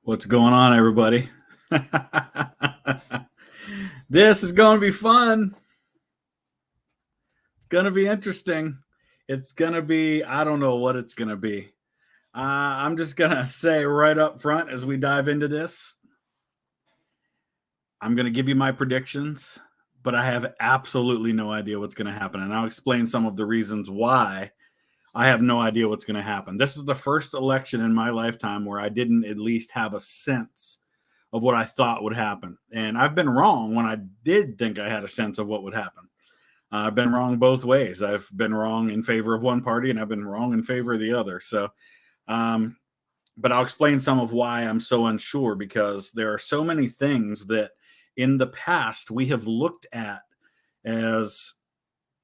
What's going on, everybody? This is going to be fun. It's going to be interesting. It's going to be, I don't know what it's going to be. I'm just going to say right up front as we dive into this, I'm going to give you my predictions, but I have absolutely no idea what's going to happen. And I'll explain some of the reasons why I have no idea what's going to happen. This is the first election in my lifetime where I didn't at least have a sense of what I thought would happen. And I've been wrong when I did think I had a sense of what would happen. I've been wrong both ways. I've been wrong in favor of one party and I've been wrong in favor of the other. So, um, but I'll explain some of why I'm so unsure because there are so many things that in the past we have looked at as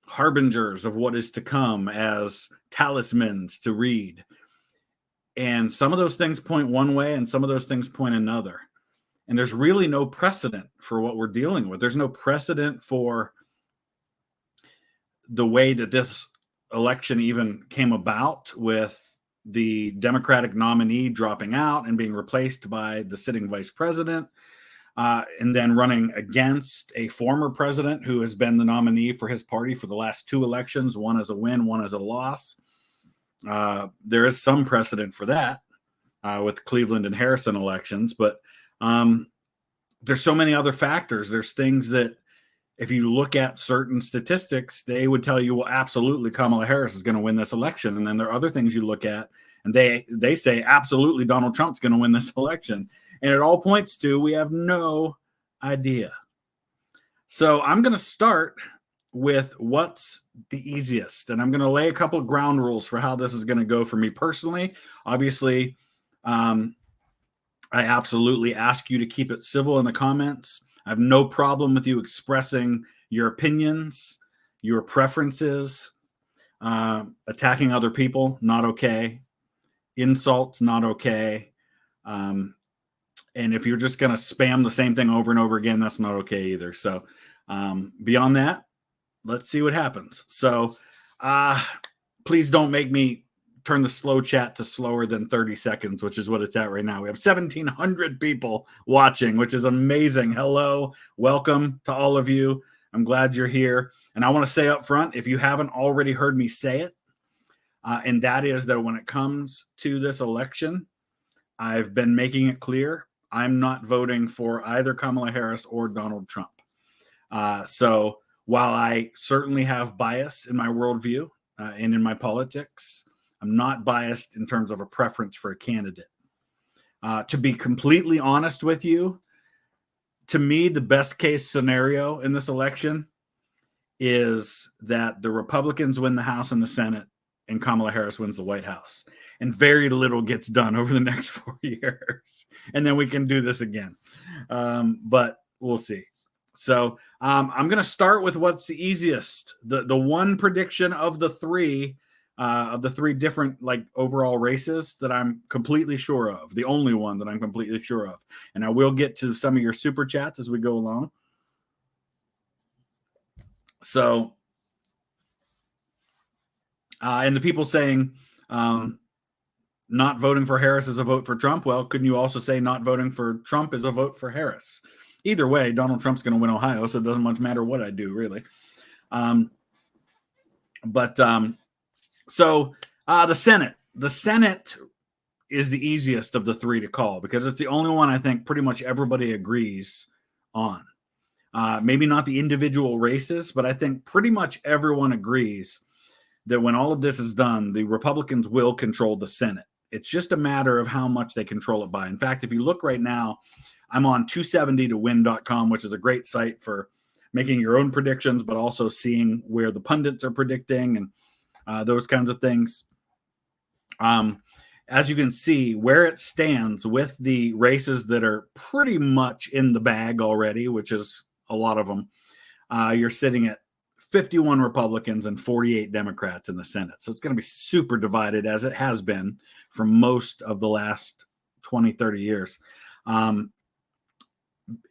harbingers of what is to come, as talismans to read. And some of those things point one way and some of those things point another. And there's really no precedent for what we're dealing with. There's no precedent for the way that this election even came about, with the Democratic nominee dropping out and being replaced by the sitting vice president, and then running against a former president who has been the nominee for his party for the last two elections, one as a win, one as a loss. There is some precedent for that with Cleveland and Harrison elections, but there's so many other factors. There's things that if you look at certain statistics, they would tell you, well, absolutely Kamala Harris is going to win this election. And then there are other things you look at and they say absolutely Donald Trump's going to win this election. And it all points to we have no idea. So I'm going to start with what's the easiest. And I'm going to lay a couple of ground rules for how this is going to go for me personally. Obviously, I absolutely ask you to keep it civil in the comments. I have no problem with you expressing your opinions, your preferences. Attacking other people, not okay. Insults, not okay. And if you're just going to spam the same thing over and over again, that's not okay either. So beyond that, let's see what happens. So please don't make me turn the slow chat to slower than 30 seconds, which is what it's at right now. We have 1,700 people watching, which is amazing. Hello, welcome to all of you. I'm glad you're here. And I want to say up front, if you haven't already heard me say it, and that is that when it comes to this election, I've been making it clear I'm not voting for either Kamala Harris or Donald Trump. So while I certainly have bias in my worldview and in my politics, I'm not biased in terms of a preference for a candidate. To be completely honest with you, to me, the best case scenario in this election is that the Republicans win the House and the Senate and Kamala Harris wins the White House. And very little gets done over the next 4 years. And then we can do this again. But we'll see. So I'm going to start with what's the easiest. The one prediction of the three different like overall races that I'm completely sure of. The only one that I'm completely sure of. And I will get to some of your super chats as we go along. So, and the people saying not voting for Harris is a vote for Trump. Well, couldn't you also say not voting for Trump is a vote for Harris? Either way, Donald Trump's going to win Ohio, so it doesn't much matter what I do, really. So the Senate is the easiest of the three to call because it's the only one I think pretty much everybody agrees on. Maybe not the individual races, but I think pretty much everyone agrees that when all of this is done, the Republicans will control the Senate. It's just a matter of how much they control it by. In fact, if you look right now, I'm on 270towin.com, which is a great site for making your own predictions, but also seeing where the pundits are predicting and those kinds of things. As you can see, where it stands with the races that are pretty much in the bag already, which is a lot of them, you're sitting at 51 Republicans and 48 Democrats in the Senate. So it's going to be super divided, as it has been for most of the last 20, 30 years. And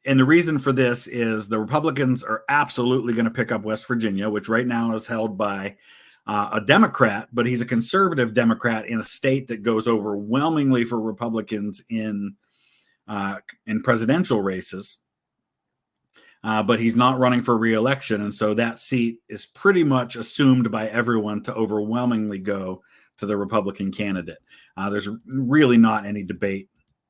the reason for this is the Republicans are absolutely going to pick up West Virginia, which right now is held by a Democrat, but he's a conservative Democrat in a state that goes overwhelmingly for Republicans in in presidential races. But he's not running for re-election, and so that seat is pretty much assumed by everyone to overwhelmingly go to the Republican candidate. There's really not any debate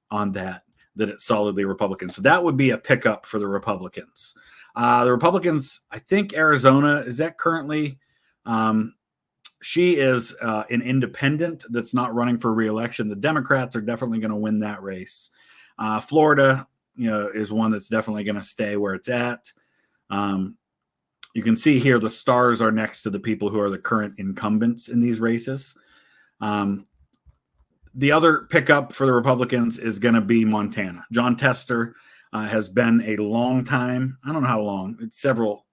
on that it's solidly Republican. So that would be a pickup for the Republicans. The Republicans, I think Arizona, is that currently, she is an independent that's not running for re-election. The Democrats are definitely going to win that race. Florida, is one that's definitely going to stay where it's at. You can see here the stars are next to the people who are the current incumbents in these races. The other pickup for the Republicans is going to be Montana. Jon Tester has been a long time, I don't know how long, it's several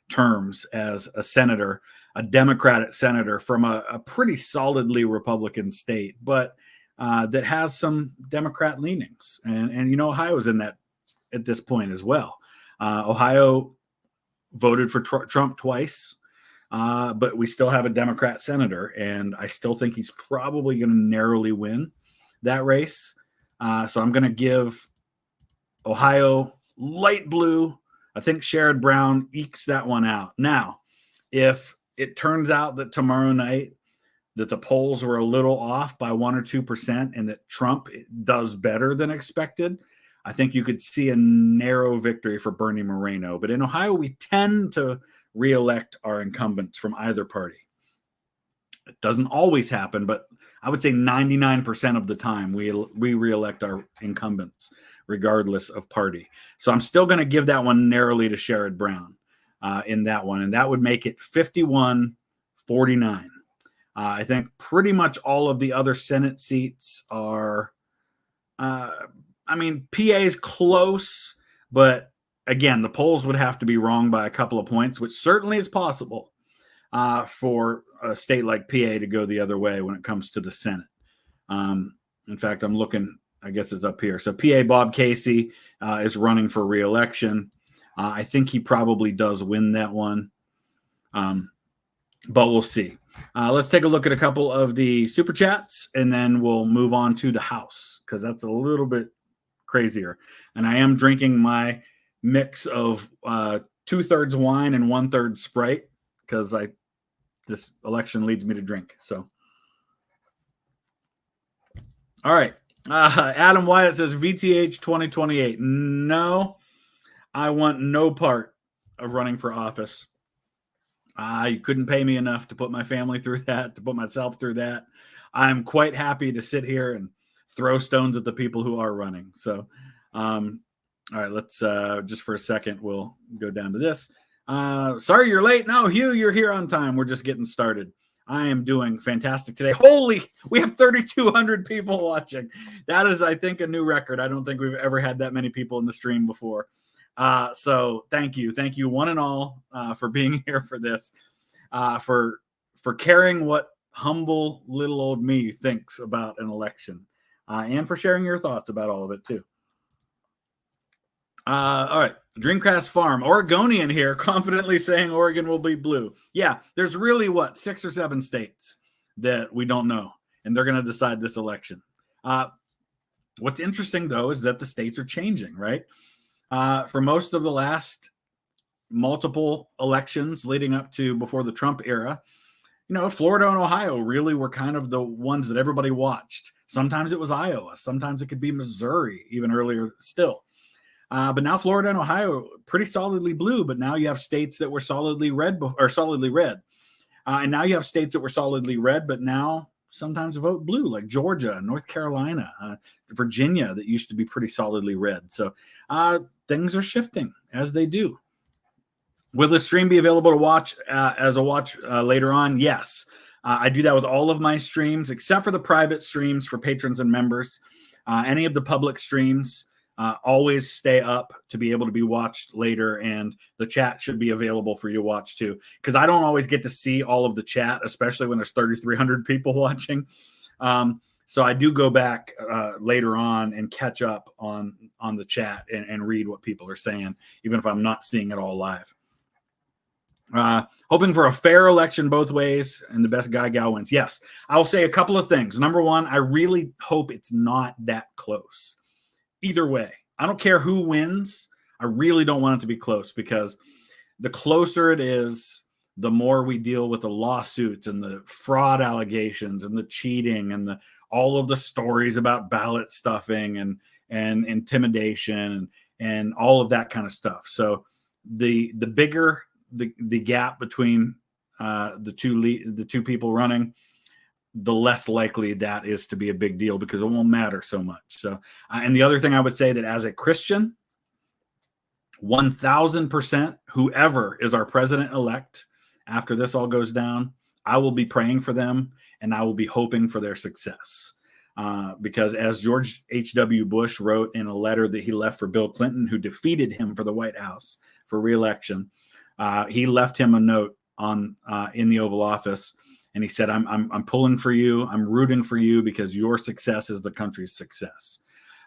terms as a senator, a Democratic senator from a pretty solidly Republican state, but that has some Democrat leanings. And Ohio's in that at this point as well. Ohio voted for Trump twice, but we still have a Democrat senator, and I still think he's probably going to narrowly win that race. So I'm going to give Ohio light blue. I think Sherrod Brown ekes that one out. Now, if it turns out that tomorrow night that the polls were a little off by 1 or 2% and that Trump does better than expected, I think you could see a narrow victory for Bernie Moreno. But in Ohio, we tend to reelect our incumbents from either party. It doesn't always happen, but I would say 99% of the time we reelect our incumbents regardless of party. So I'm still going to give that one narrowly to Sherrod Brown in that one, and that would make it 51-49. I think pretty much all of the other Senate seats are, PA is close, but again, the polls would have to be wrong by a couple of points, which certainly is possible for a state like PA to go the other way when it comes to the Senate. In fact, I'm looking, I guess it's up here. So PA Bob Casey is running for re-election. I think he probably does win that one, but we'll see. Let's take a look at a couple of the super chats, and then we'll move on to the House because that's a little bit crazier. And I am drinking my mix of 2/3 wine and 1/3 Sprite because this election leads me to drink. So, all right. Adam Wyatt says VTH 2028. No, I want no part of running for office. You couldn't pay me enough to put my family through that, to put myself through that. I'm quite happy to sit here and throw stones at the people who are running. So, all right, let's just for a second, we'll go down to this. Sorry you're late. No, Hugh, you're here on time. We're just getting started. I am doing fantastic today. We have 3,200 people watching. That is, I think, a new record. I don't think we've ever had that many people in the stream before. So thank you one and all for being here for this, for caring what humble little old me thinks about an election, and for sharing your thoughts about all of it too. All right, Dreamcast Farm, Oregonian here, confidently saying Oregon will be blue. Yeah, there's really 6 or 7 states that we don't know, and they're going to decide this election. What's interesting though is that the states are changing, right? For most of the last multiple elections leading up to before the Trump era, Florida and Ohio really were kind of the ones that everybody watched. Sometimes it was Iowa. Sometimes it could be Missouri, even earlier still. But now Florida and Ohio pretty solidly blue, but now you have states that were solidly red. And now you have states that were solidly red, but now sometimes vote blue, like Georgia, North Carolina, Virginia, that used to be pretty solidly red. So things are shifting as they do. Will the stream be available to watch as a watch later on? Yes. I do that with all of my streams, except for the private streams for patrons and members. Any of the public streams always stay up to be able to be watched later, and the chat should be available for you to watch too, because I don't always get to see all of the chat, especially when there's 3,300 people watching. So I do go back later on and catch up on the chat and read what people are saying, even if I'm not seeing it all live. Hoping for a fair election both ways and the best guy gal wins. Yes, I'll say a couple of things. Number one, I really hope it's not that close. Either way, I don't care who wins. I really don't want it to be close, because the closer it is, the more we deal with the lawsuits and the fraud allegations and the cheating and all of the stories about ballot stuffing and intimidation and all of that kind of stuff. So the bigger the gap between the two people running, the less likely that is to be a big deal, because it won't matter so much. So, and the other thing I would say, that as a Christian, 1000%, whoever is our president-elect after this all goes down, I will be praying for them and I will be hoping for their success. Because as George H.W. Bush wrote in a letter that he left for Bill Clinton, who defeated him for the White House for re-election, he left him a note on in the Oval Office, and he said, I'm pulling for you. I'm rooting for you, because your success is the country's success.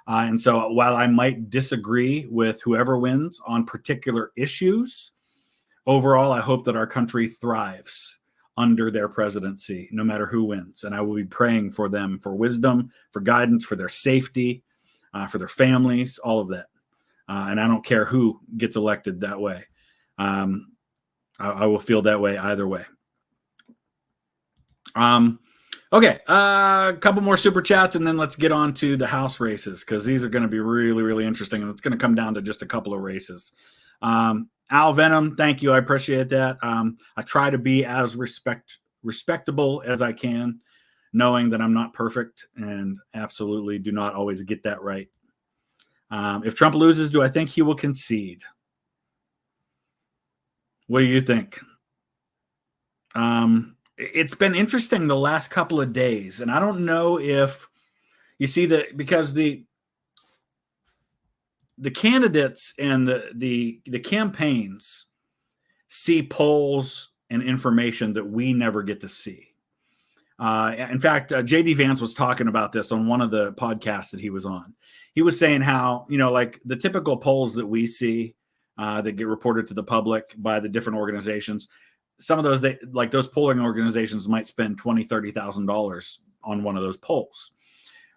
And so while I might disagree with whoever wins on particular issues, overall, I hope that our country thrives under their presidency, no matter who wins. And I will be praying for them, for wisdom, for guidance, for their safety, for their families, all of that. And I don't care who gets elected that way. I will feel that way either way. Okay, a couple more super chats, and then let's get on to the House races, because these are going to be really, really interesting, and it's going to come down to just a couple of races. Al Venom, thank you. I appreciate that. I try to be as respectable as I can, knowing that I'm not perfect and absolutely do not always get that right. If Trump loses, do I think he will concede? What do you think? It's been interesting the last couple of days, and I don't know if you see that, because the candidates and the campaigns see polls and information that we never get to see. In fact, J.D. Vance was talking about this on one of the podcasts that he was on. He was saying how, like the typical polls that we see that get reported to the public by the different organizations, some of those, those polling organizations might spend $20,000, $30,000 on one of those polls,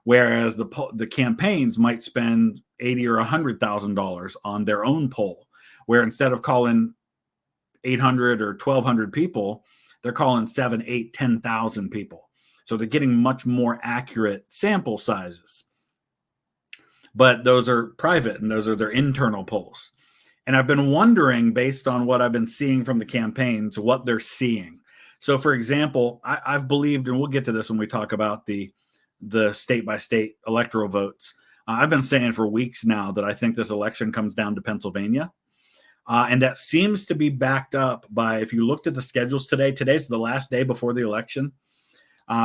whereas the campaigns might spend $80,000 or $100,000 on their own poll, where instead of calling 800 or 1,200 people, they're calling 7, 8, 10,000 people. So they're getting much more accurate sample sizes. But those are private, and those are their internal polls. And I've been wondering, based on what I've been seeing from the campaigns, what they're seeing. So, for example, I've believed, and we'll get to this when we talk about the state-by-state electoral votes. I've been saying for weeks now that I think this election comes down to Pennsylvania. And that seems to be backed up by, if you looked at the schedules today, today's the last day before the election,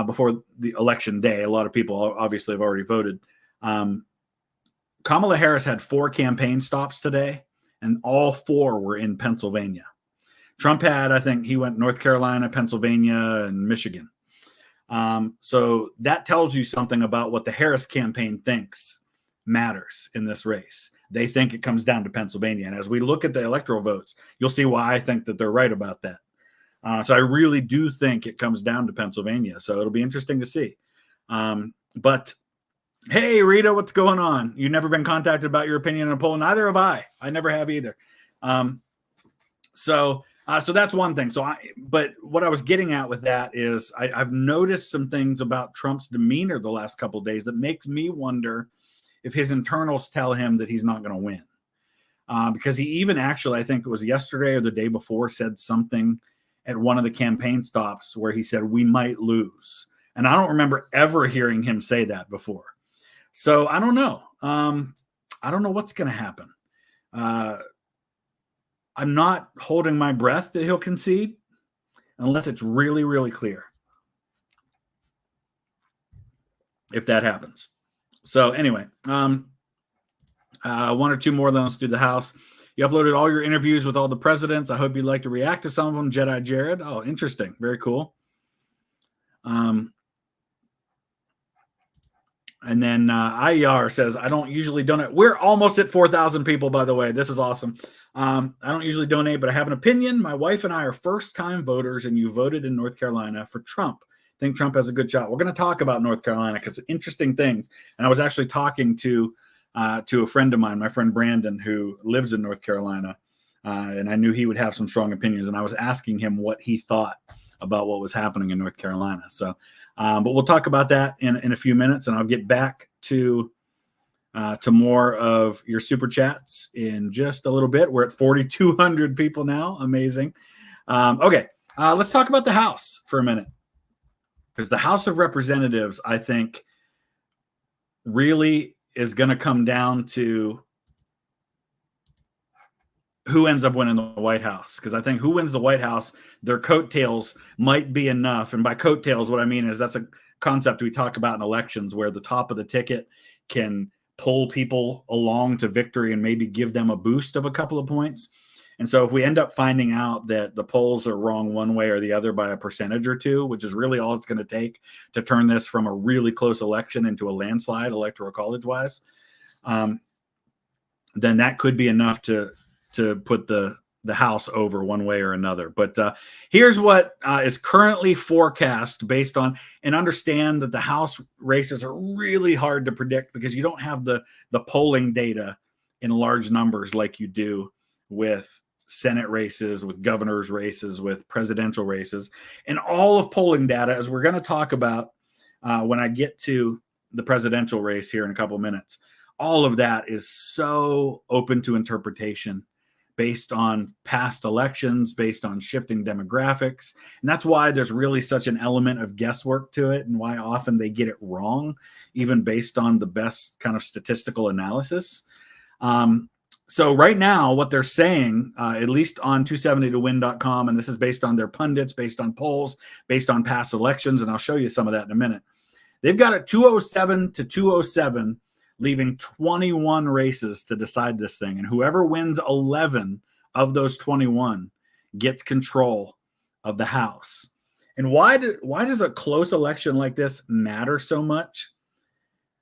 before the election day. A lot of people obviously have already voted. Kamala Harris had 4 campaign stops today, and all 4 were in Pennsylvania. Trump had, I think he went North Carolina, Pennsylvania, and Michigan. So that tells you something about what the Harris campaign thinks matters in this race. They think it comes down to Pennsylvania. And as we look at the electoral votes, you'll see why I think that they're right about that. So I really do think it comes down to Pennsylvania. So it'll be interesting to see. But hey, Rita, what's going on? You've never been contacted about your opinion on a poll? Neither have I. I never have either. So that's one thing. But what I was getting at with that is I've noticed some things about Trump's demeanor the last couple of days that makes me wonder if his internals tell him that he's not going to win. Because he even actually, I think it was yesterday or the day before, said something at one of the campaign stops where he said, we might lose. And I don't remember ever hearing him say that before. So I don't know. I don't know what's going to happen. I'm not holding my breath that he'll concede unless it's really, really clear if that happens. So anyway, 1 or 2 more, then let's do the House. You uploaded all your interviews with all the presidents. I hope you'd like to react to some of them. Jedi Jared. Oh, interesting. Very cool. And then IER says, I don't usually donate. We're almost at 4,000 people, by the way. This is awesome. I don't usually donate, but I have an opinion. My wife and I are first-time voters, and you voted in North Carolina for Trump. I think Trump has a good shot. We're going to talk about North Carolina because interesting things. And I was actually talking to a friend of mine, my friend Brandon, who lives in North Carolina, and I knew he would have some strong opinions. And I was asking him what he thought about what was happening in North Carolina. So, but we'll talk about that in a few minutes, and I'll get back to more of your super chats in just a little bit. We're at 4,200 people now. Amazing. Okay, let's talk about the House for a minute, because the House of Representatives, I think, really is going to come down to who ends up winning the White House. Because I think who wins the White House, their coattails might be enough. And by coattails, what I mean is that's a concept we talk about in elections, where the top of the ticket can pull people along to victory and maybe give them a boost of a couple of points. And so if we end up finding out that the polls are wrong one way or the other by a percentage or two, which is really all it's going to take to turn this from a really close election into a landslide electoral college wise, then that could be enough to put the House over one way or another. But here's what is currently forecast based on, and understand that the House races are really hard to predict because you don't have the polling data in large numbers like you do with Senate races, with governor's races, with presidential races, and all of polling data, as we're going to talk about when I get to the presidential race here in a couple of minutes. All of that is so open to interpretation based on past elections, based on shifting demographics. And that's why there's really such an element of guesswork to it, and why often they get it wrong, even based on the best kind of statistical analysis. So right now, what they're saying, at least on 270towin.com, and this is based on their pundits, based on polls, based on past elections, and I'll show you some of that in a minute. They've got it 207 to 207, leaving 21 races to decide this thing. And whoever wins 11 of those 21 gets control of the House. And why does a close election like this matter so much?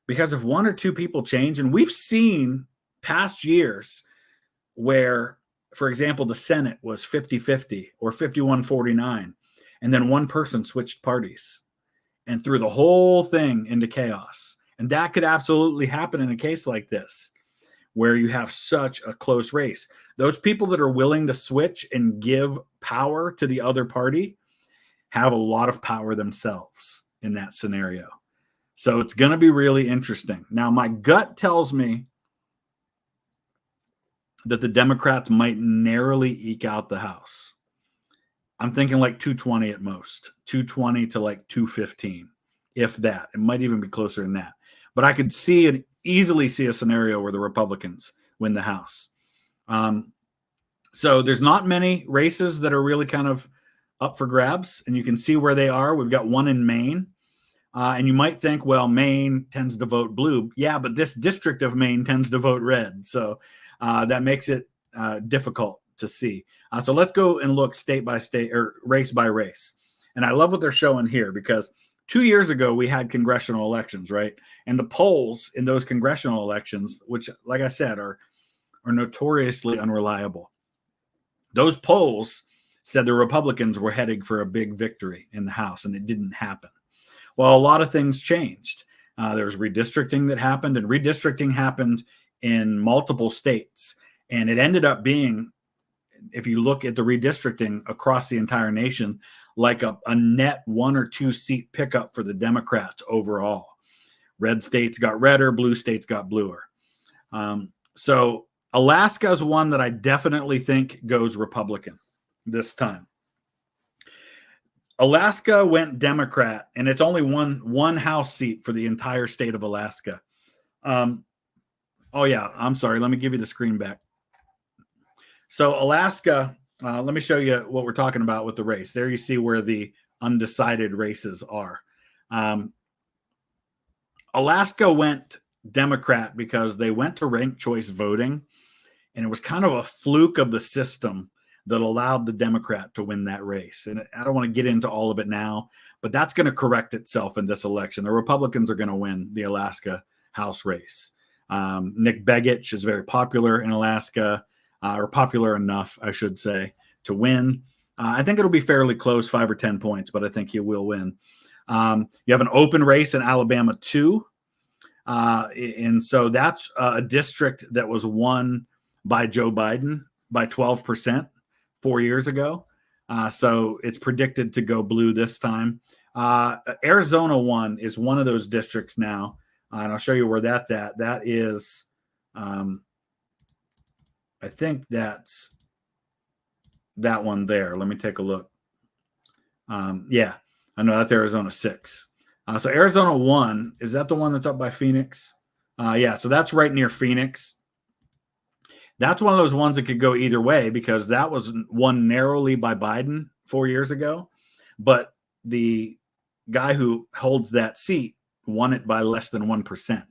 Because if one or two people change, and we've seen past years where, for example, the Senate was 50-50 or 51-49, and then one person switched parties and threw the whole thing into chaos. And that could absolutely happen in a case like this, where you have such a close race. Those people that are willing to switch and give power to the other party have a lot of power themselves in that scenario. So it's going to be really interesting. Now, my gut tells me that the Democrats might narrowly eke out the House. I'm thinking like 220 at most, 220 to like 215, if that. It might even be closer than that. But I could easily see a scenario where the Republicans win the House. So there's not many races that are really kind of up for grabs, and you can see where they are. We've got one in Maine. And you might think, well, Maine tends to vote blue. Yeah, but this district of Maine tends to vote red. So that makes it difficult to see. So let's go and look state by state or race by race. And I love what they're showing here, because 2 years ago we had congressional elections, right? And the polls in those congressional elections, which, like I said, are notoriously unreliable. Those polls said the Republicans were heading for a big victory in the House, and it didn't happen. Well, a lot of things changed. There was redistricting that happened, and redistricting happened in multiple states. And it ended up being, if you look at the redistricting across the entire nation, like a net 1 or 2 seat pickup for the Democrats overall. Red states got redder, blue states got bluer. So Alaska is one that I definitely think goes Republican this time. Alaska went Democrat, and it's only one House seat for the entire state of Alaska. Oh, yeah, I'm sorry. Let me give you the screen back. So Alaska, let me show you what we're talking about with the race. There you see where the undecided races are. Alaska went Democrat because they went to ranked choice voting, and it was kind of a fluke of the system that allowed the Democrat to win that race. And I don't want to get into all of it now, but that's going to correct itself in this election. The Republicans are going to win the Alaska House race. Nick Begich is very popular in Alaska, or popular enough, I should say, to win. I think it'll be fairly close, 5 or 10 points, but I think he will win. You have an open race in Alabama too. And so that's a district that was won by Joe Biden by 12% 4 years ago. So it's predicted to go blue this time. Arizona 1 is one of those districts now. And I'll show you where that's at. That is, I think that's that one there. Let me take a look. Yeah, I know that's Arizona 6. So Arizona 1, is that the one that's up by Phoenix? Yeah, so that's right near Phoenix. That's one of those ones that could go either way because that was won narrowly by Biden 4 years ago. But the guy who holds that seat won it by less than 1%.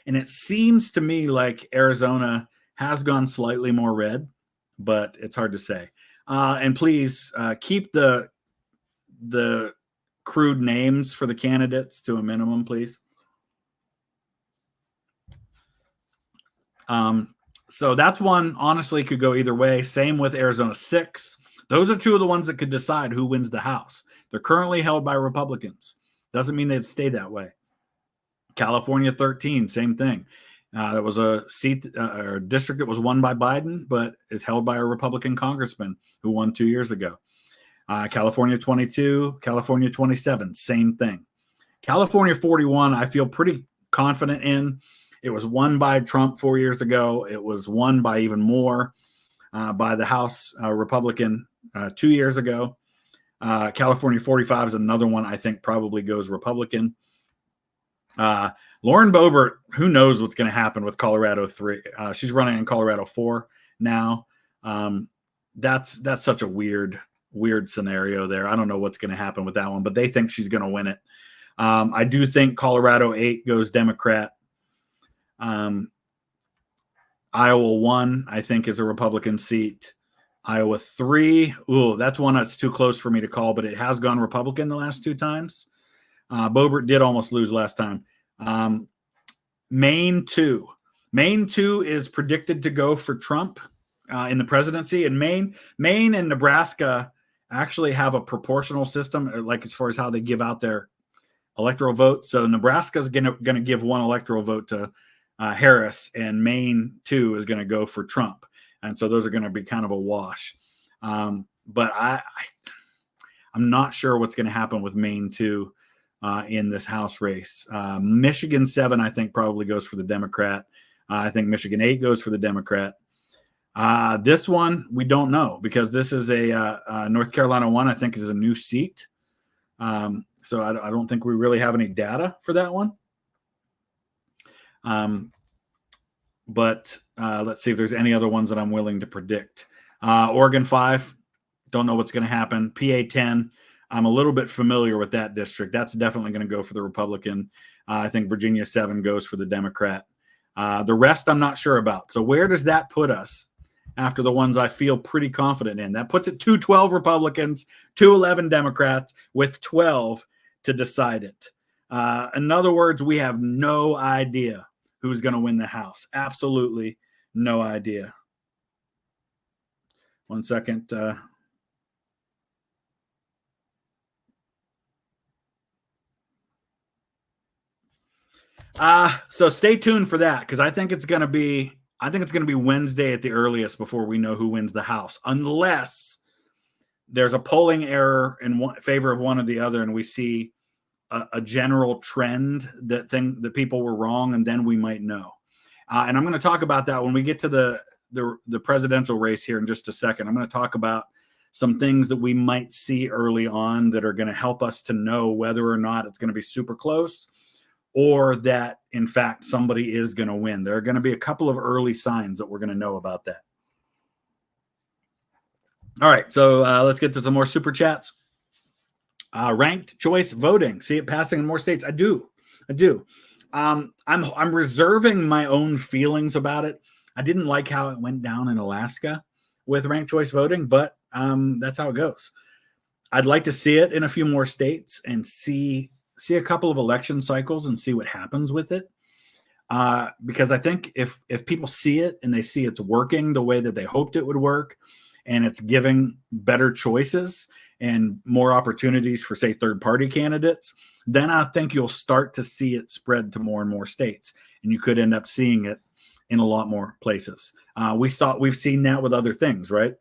And it seems to me like Arizona has gone slightly more red, but it's hard to say. And please keep the crude names for the candidates to a minimum, please. So that's one, honestly, could go either way. Same with Arizona 6. Those are two of the ones that could decide who wins the House. They're currently held by Republicans. Doesn't mean they'd stay that way. California 13, same thing. That was a seat or a district that was won by Biden, but is held by a Republican congressman who won 2 years ago. California 22, California 27, same thing. California 41, I feel pretty confident in. It was won by Trump 4 years ago. It was won by even more by the House Republican 2 years ago. California 45 is another one I think probably goes Republican. Lauren Boebert, who knows what's going to happen with Colorado 3. She's running in Colorado 4 now. That's such a weird scenario there. I don't know what's going to happen with that one, but they think she's going to win it. I do think Colorado 8 goes Democrat. Iowa 1, I think, is a Republican seat. Iowa 3, that's one that's too close for me to call, but it has gone Republican the last 2 times. Boebert did almost lose last time. Maine 2. Maine 2 is predicted to go for Trump in the presidency. And Maine and Nebraska actually have a proportional system, like as far as how they give out their electoral votes. So Nebraska is going to give one electoral vote to Harris, and Maine 2 is going to go for Trump. And so those are going to be kind of a wash. But I'm not sure what's going to happen with Maine 2 in this House race. Michigan 7, I think, probably goes for the Democrat. I think Michigan 8 goes for the Democrat. This one, we don't know because this is a North Carolina 1, I think, is a new seat. So I don't think we really have any data for that one. But let's see if there's any other ones that I'm willing to predict. Oregon 5, don't know what's going to happen. PA 10, I'm a little bit familiar with that district. That's definitely going to go for the Republican. I think Virginia 7 goes for the Democrat. The rest I'm not sure about. So where does that put us after the ones I feel pretty confident in? That puts it 212 Republicans, 211 Democrats, with 12 to decide it. In other words, we have no idea who's going to win the House. Absolutely no idea. 1 second. So stay tuned for that because I think it's going to be Wednesday at the earliest before we know who wins the House, unless there's a polling error in favor of one or the other, and we see a general trend that people were wrong, and then we might know. And I'm going to talk about that when we get to the presidential race here in just a second. I'm going to talk about some things that we might see early on that are going to help us to know whether or not it's going to be super close, or that, in fact, somebody is going to win. There are going to be a couple of early signs that we're going to know about that. All right, so let's get to some more super chats. Ranked choice voting. See it passing in more states. I do. I'm reserving my own feelings about it. I didn't like how it went down in Alaska with ranked choice voting, but that's how it goes. I'd like to see it in a few more states and see a couple of election cycles and see what happens with it. Because I think if people see it and they see it's working the way that they hoped it would work, and it's giving better choices and more opportunities for, say, third-party candidates, then I think you'll start to see it spread to more and more states, and you could end up seeing it in a lot more places. We've seen that with other things, right?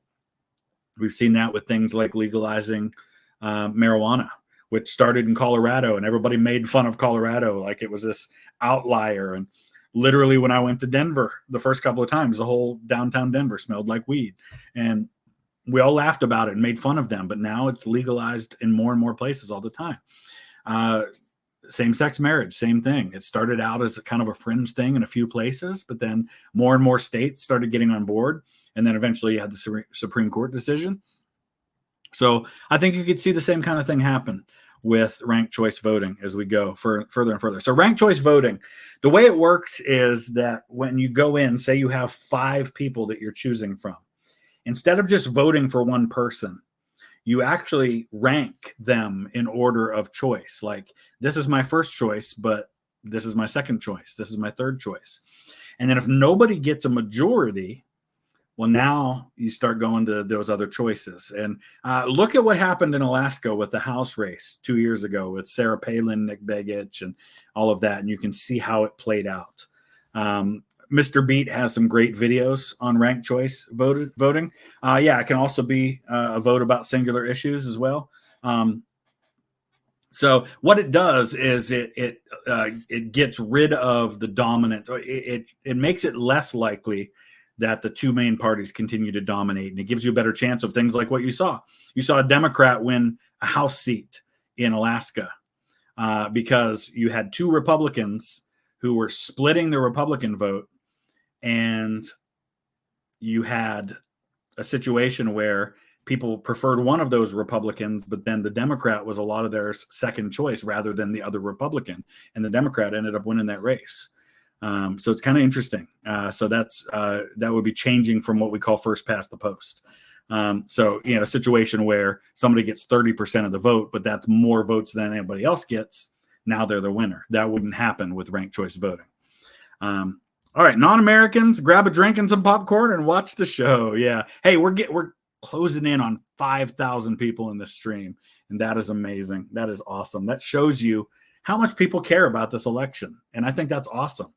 We've seen that with things like legalizing marijuana, which started in Colorado, and everybody made fun of Colorado like it was this outlier. And literally, when I went to Denver the first couple of times, the whole downtown Denver smelled like weed, and we all laughed about it and made fun of them. But now it's legalized in more and more places all the time. Same-sex marriage, same thing. It started out as a kind of a fringe thing in a few places, but then more and more states started getting on board, and then eventually you had the Supreme Court decision. So I think you could see the same kind of thing happen with ranked choice voting as we go further and further. So ranked choice voting, the way it works is that when you go in, say you have 5 people that you're choosing from, instead of just voting for one person, you actually rank them in order of choice. Like, this is my first choice, but this is my second choice. This is my third choice. And then if nobody gets a majority, well, now you start going to those other choices. And look at what happened in Alaska with the House race 2 years ago with Sarah Palin, Nick Begich, and all of that. And you can see how it played out. Mr. Beat has some great videos on ranked choice voting. Yeah, it can also be a vote about singular issues as well. So what it does is it gets rid of the dominant. It makes it less likely that the 2 main parties continue to dominate, and it gives you a better chance of things like what you saw. You saw a Democrat win a House seat in Alaska because you had 2 Republicans who were splitting the Republican vote, and you had a situation where people preferred one of those Republicans, but then the Democrat was a lot of their second choice rather than the other Republican, and the Democrat ended up winning that race. So it's kind of interesting. So that would be changing from what we call first past the post. So, a situation where somebody gets 30% of the vote, but that's more votes than anybody else gets. Now they're the winner. That wouldn't happen with ranked choice voting. All right, non-Americans, grab a drink and some popcorn and watch the show. Yeah. Hey, we're closing in on 5,000 people in this stream, and that is amazing. That is awesome. That shows you how much people care about this election, and I think that's awesome.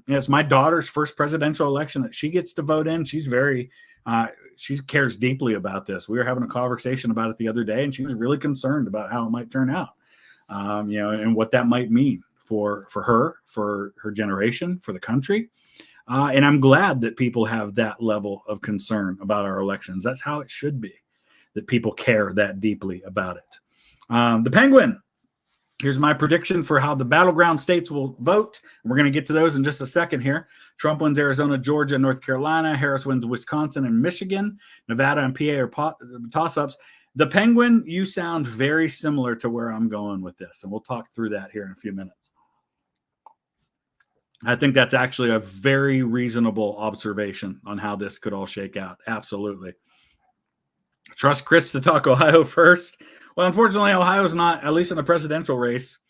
It's my daughter's first presidential election that she gets to vote in. She's she cares deeply about this. We were having a conversation about it the other day, and she was really concerned about how it might turn out, and what that might mean for her generation, for the country. And I'm glad that people have that level of concern about our elections. That's how it should be, that people care that deeply about it. The Penguin. Here's my prediction for how the battleground states will vote. We're going to get to those in just a second here. Trump wins Arizona, Georgia, and North Carolina. Harris wins Wisconsin and Michigan. Nevada and PA are toss-ups. The Penguin, you sound very similar to where I'm going with this, and we'll talk through that here in a few minutes. I think that's actually a very reasonable observation on how this could all shake out. Absolutely. Trust Chris to talk Ohio first. Well, unfortunately, Ohio's not, at least in the presidential race,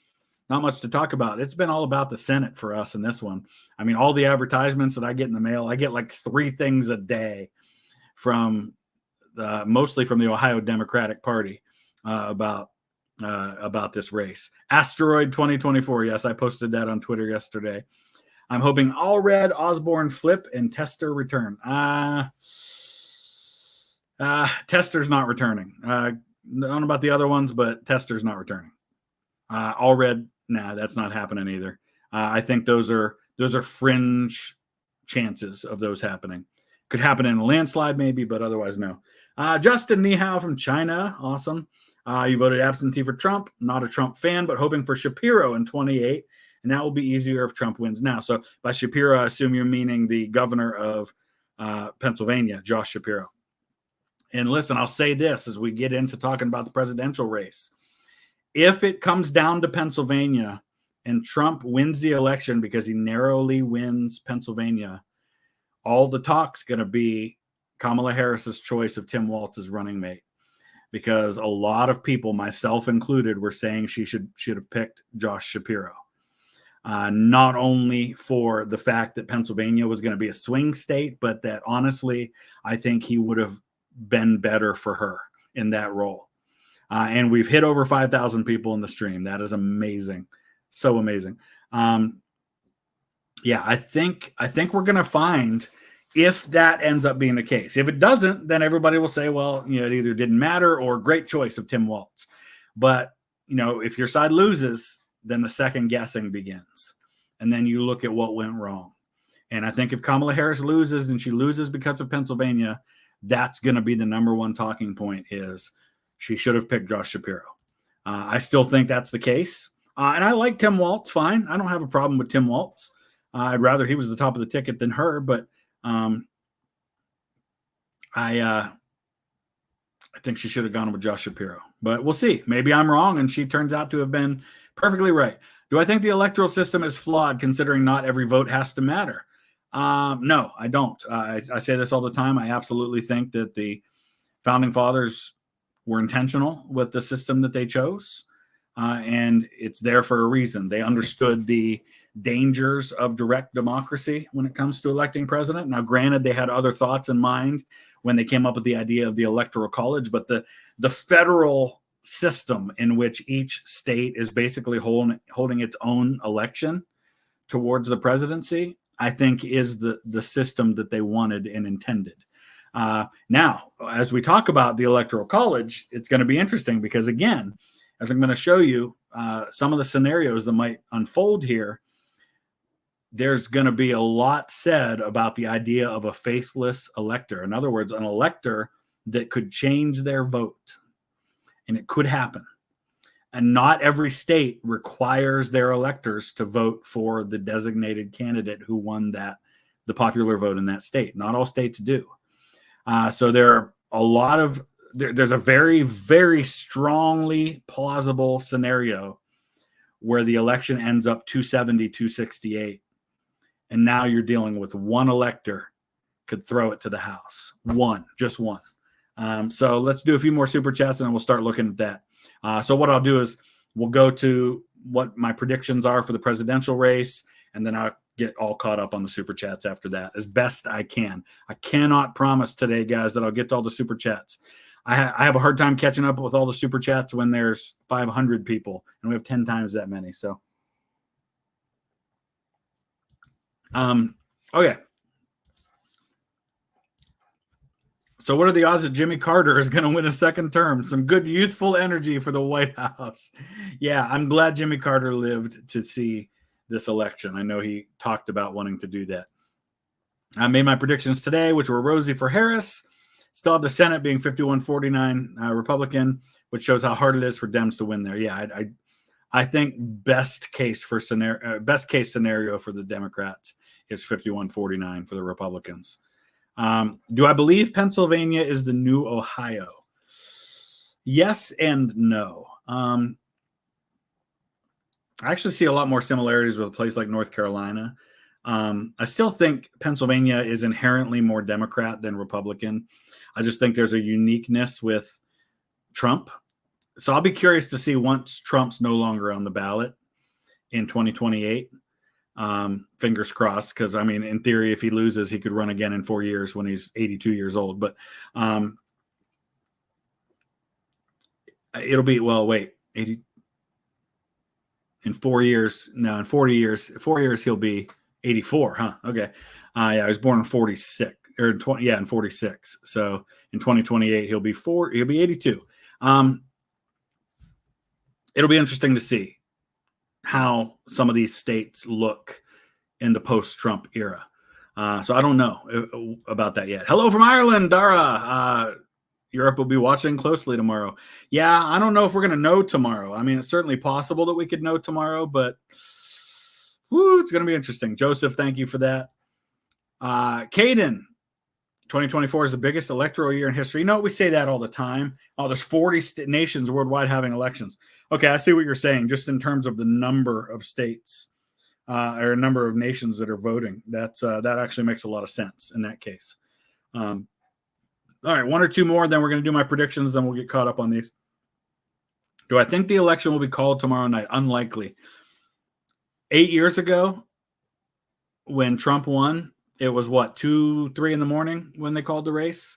not much to talk about. It's been all about the Senate for us in this one. I mean, all the advertisements that I get in the mail, I get like 3 things a day from mostly from the Ohio Democratic Party about this race. Asteroid 2024. Yes, I posted that on Twitter yesterday. I'm hoping Allred, Osborne flip, and Tester return. Tester's not returning. I don't know about the other ones, but Tester's not returning. Allred, nah, that's not happening either. I think those are fringe chances of those happening. Could happen in a landslide maybe, but otherwise no. Justin Nihao from China, awesome. You voted absentee for Trump. Not a Trump fan, but hoping for Shapiro in 28. And that will be easier if Trump wins now. So by Shapiro, I assume you're meaning the governor of Pennsylvania, Josh Shapiro. And listen, I'll say this as we get into talking about the presidential race. If it comes down to Pennsylvania and Trump wins the election because he narrowly wins Pennsylvania, all the talk's going to be Kamala Harris's choice of Tim Walz as running mate, because a lot of people, myself included, were saying she should have picked Josh Shapiro. Not only for the fact that Pennsylvania was going to be a swing state, but that honestly, I think he would have been better for her in that role. And we've hit over 5,000 people in the stream. That is amazing. So amazing. Yeah, I think we're going to find, if that ends up being the case. If it doesn't, then everybody will say, well, it either didn't matter or great choice of Tim Walz. But, if your side loses, then the second guessing begins. And then you look at what went wrong. And I think if Kamala Harris loses, and she loses because of Pennsylvania, that's going to be the number one talking point, is she should have picked Josh Shapiro. I still think that's the case. And I like Tim Walz, fine. I don't have a problem with Tim Walz. I'd rather he was the top of the ticket than her, but I think she should have gone with Josh Shapiro, but we'll see. Maybe I'm wrong and she turns out to have been perfectly right. Do I think the electoral system is flawed, considering not every vote has to matter? No, I don't. I say this all the time. I absolutely think that the founding fathers were intentional with the system that they chose, and it's there for a reason. They understood the dangers of direct democracy when it comes to electing president. Now, granted, they had other thoughts in mind when they came up with the idea of the electoral college, but the federal system in which each state is basically holding its own election towards the presidency, I think is the system that they wanted and intended. Now, as we talk about the electoral college, it's going to be interesting because, again, as I'm going to show you some of the scenarios that might unfold here, there's going to be a lot said about the idea of a faithless elector. In other words, an elector that could change their vote. And it could happen. And not every state requires their electors to vote for the designated candidate who won the popular vote in that state. Not all states do. So there are a lot of, there's a very, very strongly plausible scenario where the election ends up 270, 268. And now you're dealing with one elector could throw it to the House. Just one. So let's do a few more super chats and then we'll start looking at that. So what I'll do is we'll go to what my predictions are for the presidential race, and then I'll get all caught up on the super chats after that as best I can. I cannot promise today, guys, that I'll get to all the super chats. I have a hard time catching up with all the super chats when there's 500 people and we have 10 times that many. So, okay. So what are the odds that Jimmy Carter is going to win a second term? Some good youthful energy for the White House. Yeah, I'm glad Jimmy Carter lived to see this election. I know he talked about wanting to do that. I made my predictions today, which were rosy for Harris. Still have the Senate being 51-49 Republican, which shows how hard it is for Dems to win there. Yeah, I think best case scenario for the Democrats is 51-49 for the Republicans. Do I believe Pennsylvania is the new Ohio? Yes and no. I actually see a lot more similarities with a place like North Carolina. I still think Pennsylvania is inherently more Democrat than Republican. I just think there's a uniqueness with Trump. So I'll be curious to see once Trump's no longer on the ballot in 2028. Fingers crossed, because I mean, in theory, if he loses, he could run again in 4 years when he's 82 years old. But it'll be, 80 in 4 years. No, in 40 years, 4 years he'll be 84. Huh? Okay. Yeah, I was born in 46 or 20. Yeah, in 46. So in 2028 he'll be 82. It'll be interesting to see how some of these states look in the post-Trump era. So I don't know about that yet. Hello from Ireland, Dara. Europe will be watching closely tomorrow. Yeah, I don't know if we're going to know tomorrow. I mean, it's certainly possible that we could know tomorrow, but it's going to be interesting. Joseph, thank you for that. Caden, 2024 is the biggest electoral year in history. You know, we say that all the time. Oh, there's 40 nations worldwide having elections. Okay, I see what you're saying, just in terms of the number of states or a number of nations that are voting. That actually makes a lot of sense in that case. All right, one or two more, then we're going to do my predictions, then we'll get caught up on these. Do I think the election will be called tomorrow night? Unlikely. 8 years ago, when Trump won, it was what, 2, 3 in the morning when they called the race?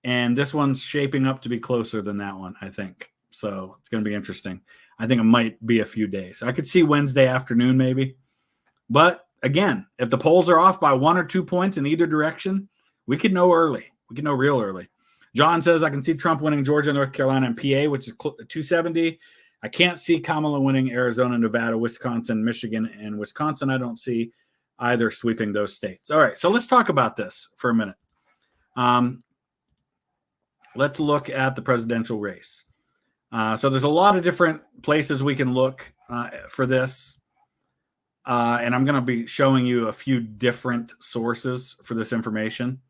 And this one's shaping up to be closer than that one, I think. So it's going to be interesting. I think it might be a few days. I could see Wednesday afternoon maybe. But again, if the polls are off by 1 or 2 points in either direction, we could know early. We could know real early. John says, I can see Trump winning Georgia, North Carolina, and PA, which is 270. I can't see Kamala winning Arizona, Nevada, Wisconsin, Michigan, and Wisconsin. I don't see either sweeping those states. All right, so let's talk about this for a minute. Let's look at the presidential race. So there's a lot of different places we can look for this. And I'm going to be showing you a few different sources for this information.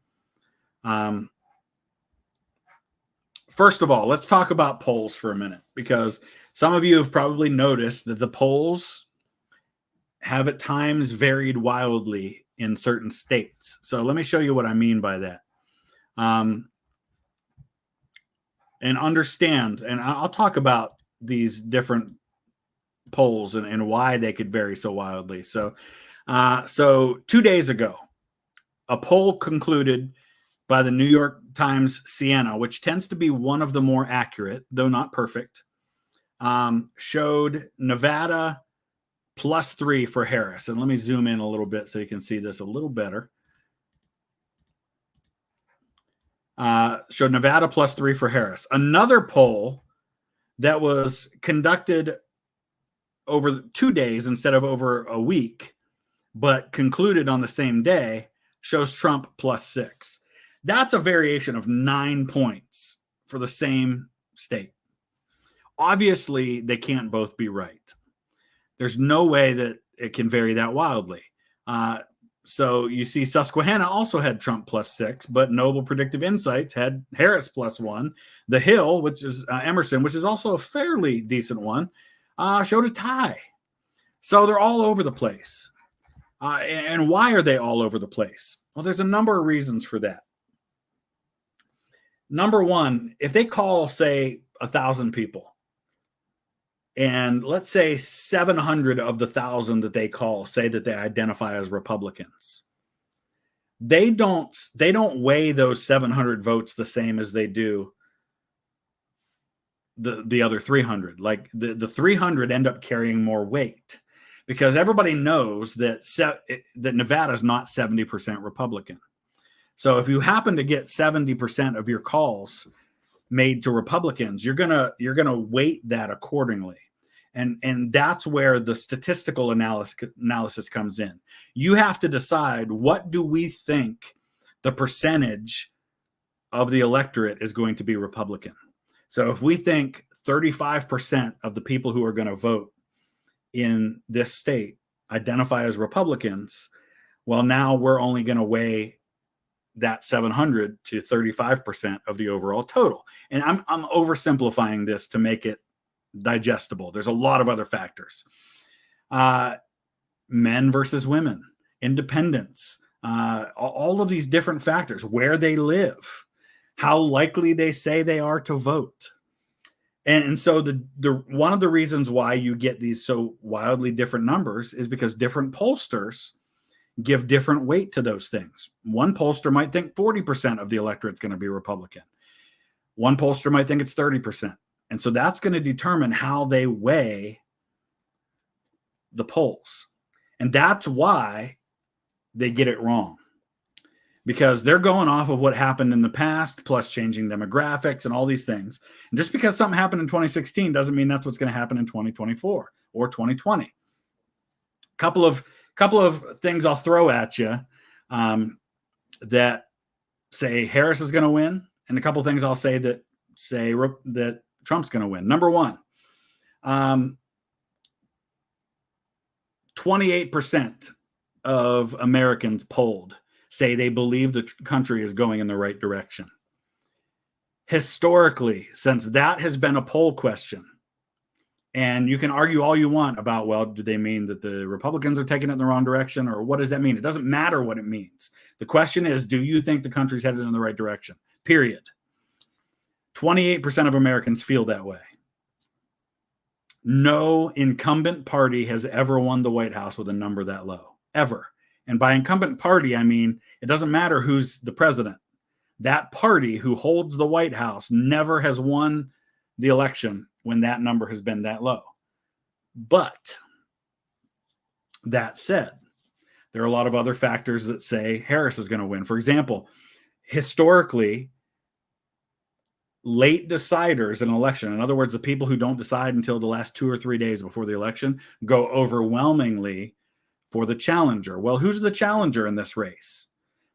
First of all, let's talk about polls for a minute, because some of you have probably noticed that the polls have at times varied wildly in certain states. So let me show you what I mean by that. And understand, and I'll talk about these different polls and why they could vary so wildly. So 2 days ago, a poll concluded by the New York Times Siena, which tends to be one of the more accurate, though not perfect, showed Nevada +3 for Harris. And let me zoom in a little bit so you can see this a little better. Showed Nevada +3 for Harris. Another poll that was conducted over 2 days instead of over a week, but concluded on the same day, shows Trump +6. That's a variation of 9 points for the same state. Obviously, they can't both be right. There's no way that it can vary that wildly. So you see Susquehanna also had Trump +6, but Noble Predictive Insights had Harris +1. The Hill, which is Emerson, which is also a fairly decent one, showed a tie. So they're all over the place. And why are they all over the place? Well, there's a number of reasons for that. Number one, if they call, say, 1,000 people, and let's say 700 of the 1,000 that they call say that they identify as Republicans, they don't weigh those 700 votes the same as they do the other 300. Like the 300 end up carrying more weight, because everybody knows that that Nevada is not 70% Republican. So if you happen to get 70% of your calls made to Republicans, you're gonna weight that accordingly. And that's where the statistical analysis comes in. You have to decide, what do we think the percentage of the electorate is going to be Republican? So if we think 35% of the people who are going to vote in this state identify as Republicans, well, now we're only going to weigh that 700 to 35% of the overall total. And I'm oversimplifying this to make it digestible. There's a lot of other factors. Men versus women, independents, all of these different factors, where they live, how likely they say they are to vote. And so the one of the reasons why you get these so wildly different numbers is because different pollsters give different weight to those things. One pollster might think 40% of the electorate is going to be Republican. One pollster might think it's 30%. And so that's going to determine how they weigh the polls. And that's why they get it wrong, because they're going off of what happened in the past, plus changing demographics and all these things. And just because something happened in 2016 doesn't mean that's what's going to happen in 2024 or 2020. Couple of things I'll throw at you that say Harris is going to win, and a couple of things I'll say that Trump's going to win. Number one, 28% of Americans polled say they believe the country is going in the right direction. Historically, since that has been a poll question, And you can argue all you want about, well, do they mean that the Republicans are taking it in the wrong direction, or what does that mean? It doesn't matter what it means. The question is, do you think the country's headed in the right direction? Period. 28% of Americans feel that way. No incumbent party has ever won the White House with a number that low, ever. And by incumbent party, I mean, it doesn't matter who's the president. That party who holds the White House never has won the election when that number has been that low. But that said, there are a lot of other factors that say Harris is going to win. For example, historically, late deciders in an election, in other words, the people who don't decide until the last 2 or 3 days before the election, go overwhelmingly for the challenger. Well, who's the challenger in this race?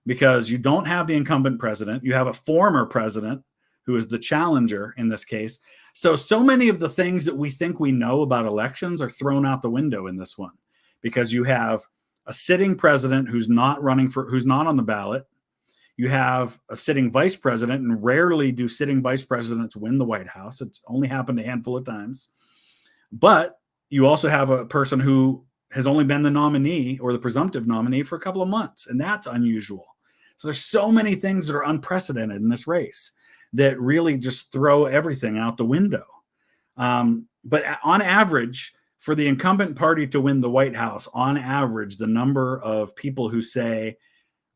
Because you don't have the incumbent president, you have a former president who is the challenger in this case. So many of the things that we think we know about elections are thrown out the window in this one, because you have a sitting president who's not on the ballot. You have a sitting vice president, and rarely do sitting vice presidents win the White House. It's only happened a handful of times. But you also have a person who has only been the nominee or the presumptive nominee for a couple of months, and that's unusual. So there's so many things that are unprecedented in this race that really just throw everything out the window. But on average, for the incumbent party to win the White House, on average, the number of people who say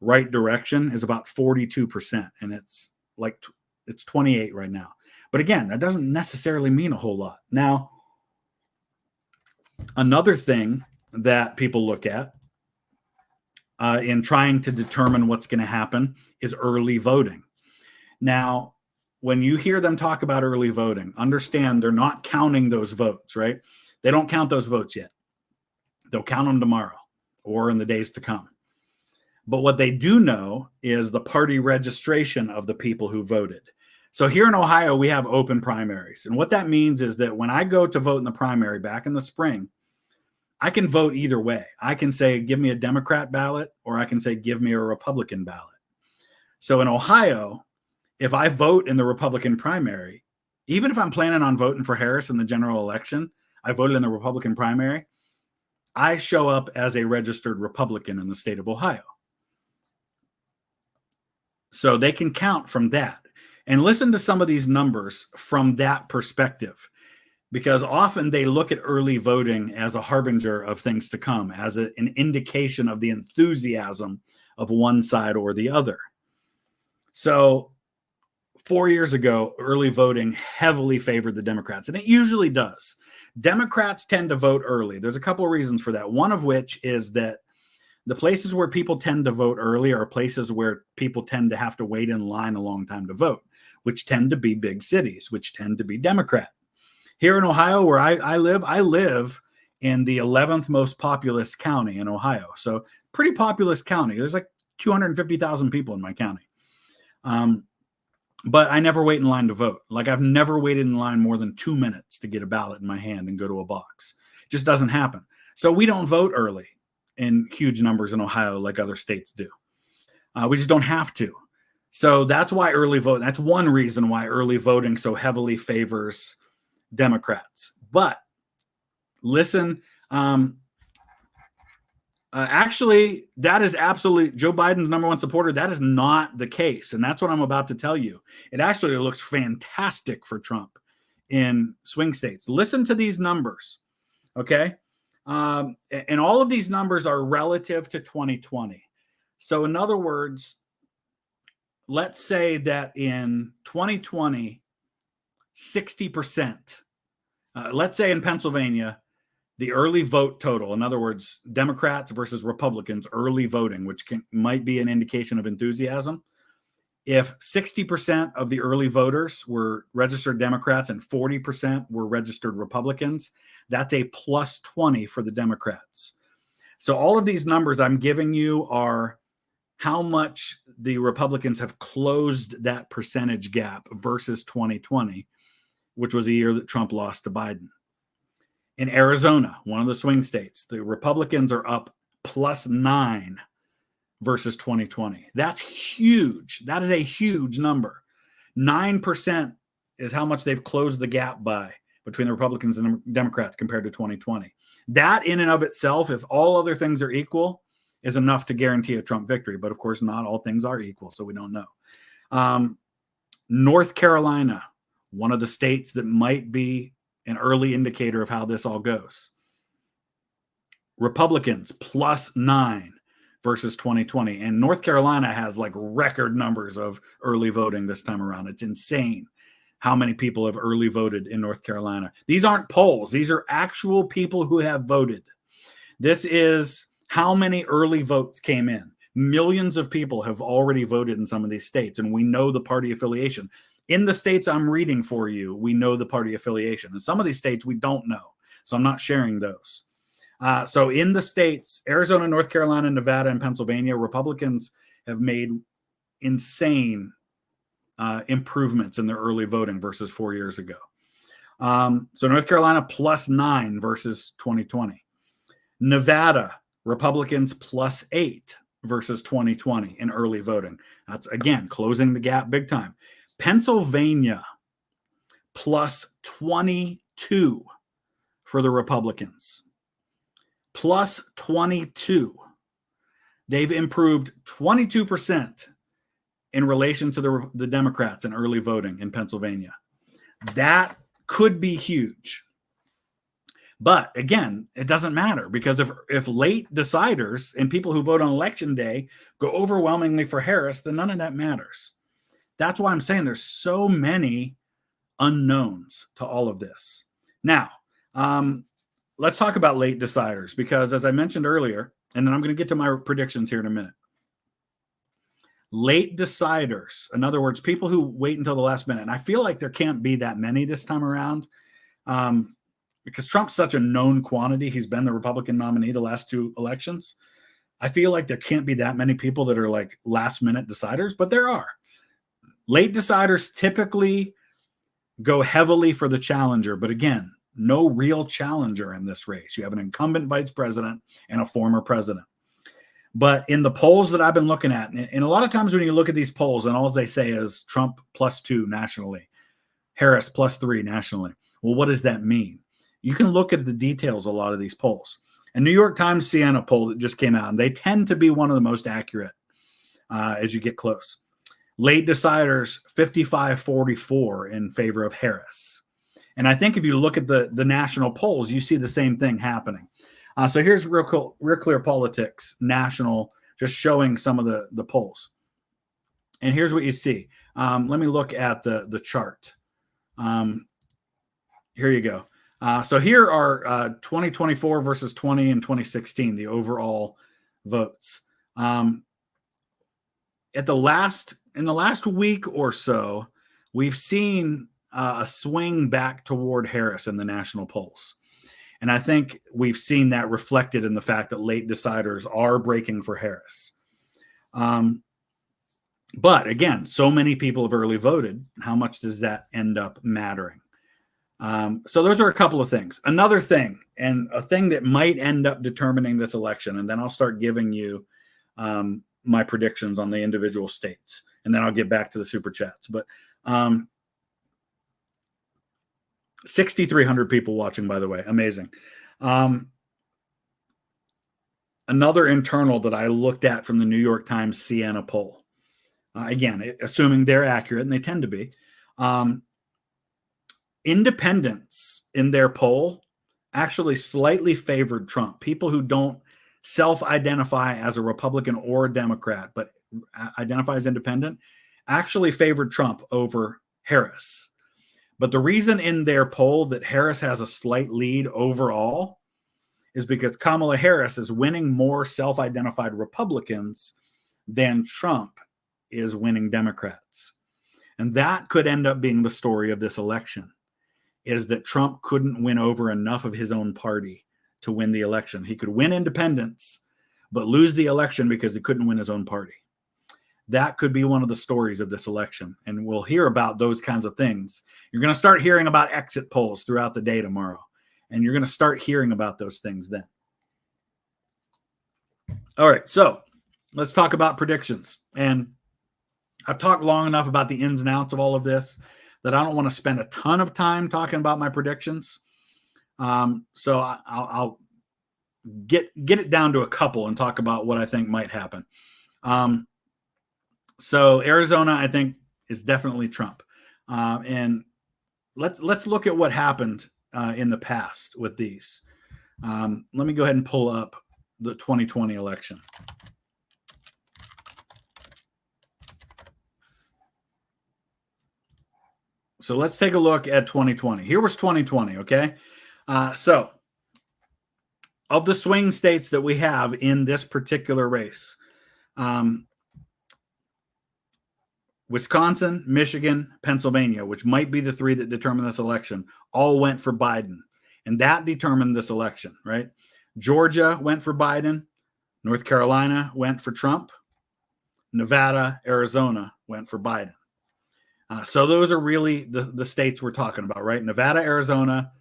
right direction is about 42%. And it's 28 right now. But again, that doesn't necessarily mean a whole lot. Now, another thing that people look at in trying to determine what's going to happen is early voting. Now, when you hear them talk about early voting, understand they're not counting those votes, right? They don't count those votes yet. They'll count them tomorrow or in the days to come. But what they do know is the party registration of the people who voted. So here in Ohio, we have open primaries. And what that means is that when I go to vote in the primary back in the spring, I can vote either way. I can say, give me a Democrat ballot, or I can say, give me a Republican ballot. So in Ohio, if I vote in the Republican primary, even if I'm planning on voting for Harris in the general election, I voted in the Republican primary, I show up as a registered Republican in the state of Ohio. So they can count from that. And listen to some of these numbers from that perspective, because often they look at early voting as a harbinger of things to come, as an indication of the enthusiasm of one side or the other. So 4 years ago, early voting heavily favored the Democrats, and it usually does. Democrats tend to vote early. There's a couple of reasons for that. One of which is that the places where people tend to vote early are places where people tend to have to wait in line a long time to vote, which tend to be big cities, which tend to be Democrat. Here in Ohio, where I live in the 11th most populous county in Ohio. So pretty populous county. There's like 250,000 people in my county. But I never wait in line to vote. Like, I've never waited in line more than 2 minutes to get a ballot in my hand and go to a box. It just doesn't happen. So we don't vote early in huge numbers in Ohio like other states do. We just don't have to. So that's why early voting, that's one reason why early voting so heavily favors Democrats. But listen, actually, that is absolutely Joe Biden's number one supporter. That is not the case. And that's what I'm about to tell you. It actually looks fantastic for Trump in swing states. Listen to these numbers. Okay. And all of these numbers are relative to 2020. So in other words, let's say that in 2020, 60%, let's say in Pennsylvania, the early vote total, in other words, Democrats versus Republicans, early voting, which might be an indication of enthusiasm. If 60% of the early voters were registered Democrats and 40% were registered Republicans, that's a plus 20 for the Democrats. So all of these numbers I'm giving you are how much the Republicans have closed that percentage gap versus 2020, which was a year that Trump lost to Biden. In Arizona, one of the swing states, the Republicans are up plus 9 versus 2020. That's huge. That is a huge number. 9% is how much they've closed the gap by between the Republicans and the Democrats compared to 2020. That in and of itself, if all other things are equal, is enough to guarantee a Trump victory. But of course, not all things are equal, so we don't know. North Carolina, one of the states that might be an early indicator of how this all goes. Republicans +9 versus 2020. And North Carolina has like record numbers of early voting this time around. It's insane how many people have early voted in North Carolina. These aren't polls. These are actual people who have voted. This is how many early votes came in. Millions of people have already voted in some of these states, and we know the party affiliation. In the states I'm reading for you, we know the party affiliation. In some of these states, we don't know. So I'm not sharing those. So in the states, Arizona, North Carolina, Nevada, and Pennsylvania, Republicans have made insane improvements in their early voting versus 4 years ago. So North Carolina +9 versus 2020. Nevada, Republicans +8 versus 2020 in early voting. That's, again, closing the gap big time. Pennsylvania +22 for the Republicans. +22. They've improved 22% in relation to the Democrats in early voting in Pennsylvania. That could be huge. But again, it doesn't matter, because if late deciders and people who vote on election day go overwhelmingly for Harris, then none of that matters. That's why I'm saying there's so many unknowns to all of this. Now, let's talk about late deciders, because as I mentioned earlier, and then I'm going to get to my predictions here in a minute. Late deciders, in other words, people who wait until the last minute. And I feel like there can't be that many this time around, because Trump's such a known quantity. He's been the Republican nominee the last 2 elections. I feel like there can't be that many people that are like last minute deciders, but there are. Late deciders typically go heavily for the challenger, but again, no real challenger in this race. You have an incumbent vice president and a former president. But in the polls that I've been looking at, and a lot of times when you look at these polls and all they say is Trump +2 nationally, Harris +3 nationally. Well, what does that mean? You can look at the details of a lot of these polls. A New York Times Siena poll that just came out, and they tend to be one of the most accurate as you get close. Late deciders, 55-44 in favor of Harris. And I think if you look at the national polls, you see the same thing happening. So here's Real Clear Politics national, just showing some of the polls. And here's what you see. Let me look at the chart. Here you go. So here are 2024 versus 20 and 2016, the overall votes. In the last week or so, we've seen a swing back toward Harris in the national polls. And I think we've seen that reflected in the fact that late deciders are breaking for Harris. But again, so many people have early voted. How much does that end up mattering? So those are a couple of things. Another thing, and a thing that might end up determining this election, and then I'll start giving you my predictions on the individual states, and then I'll get back to the super chats. But 6,300 people watching, by the way. Amazing. Another internal that I looked at from the New York Times Siena poll. Again, assuming they're accurate, and they tend to be. Independents in their poll actually slightly favored Trump. People who don't self-identify as a Republican or a Democrat, but identify as independent, actually favored Trump over Harris. But the reason in their poll that Harris has a slight lead overall is because Kamala Harris is winning more self-identified Republicans than Trump is winning Democrats. And that could end up being the story of this election, is that Trump couldn't win over enough of his own party to win the election. He could win independents, but lose the election because he couldn't win his own party. That could be one of the stories of this election. And we'll hear about those kinds of things. You're going to start hearing about exit polls throughout the day tomorrow. And you're going to start hearing about those things then. All right, so let's talk about predictions. And I've talked long enough about the ins and outs of all of this. that I don't want to spend a ton of time talking about my predictions. So I'll get it down to a couple and talk about what I think might happen. So Arizona, I think, is definitely Trump. And let's look at what happened in the past with these. Let me go ahead and pull up the 2020 election. So let's take a look at 2020. Here was 2020, okay? So of the swing states that we have in this particular race, Wisconsin, Michigan, Pennsylvania, which might be the three that determine this election, all went for Biden. And that determined this election, right? Georgia went for Biden. North Carolina went for Trump. Nevada, Arizona went for Biden. So those are really the states we're talking about, right? Nevada, Arizona,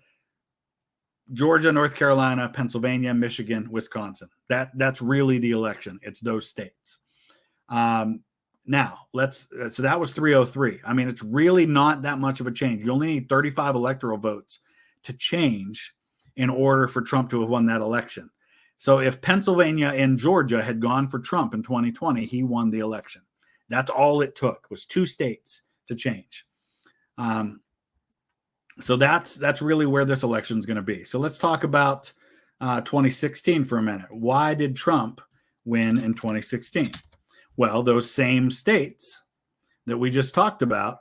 Georgia, North Carolina, Pennsylvania, Michigan, Wisconsin. That's really the election. It's those states. Now, so that was 303. I mean, it's really not that much of a change. You only need 35 electoral votes to change in order for Trump to have won that election. So if Pennsylvania and Georgia had gone for Trump in 2020, he won the election. That's all it took, was 2 states to change. So that's really where this election is going to be. So let's talk about 2016 for a minute. Why did Trump win in 2016? Well, those same states that we just talked about,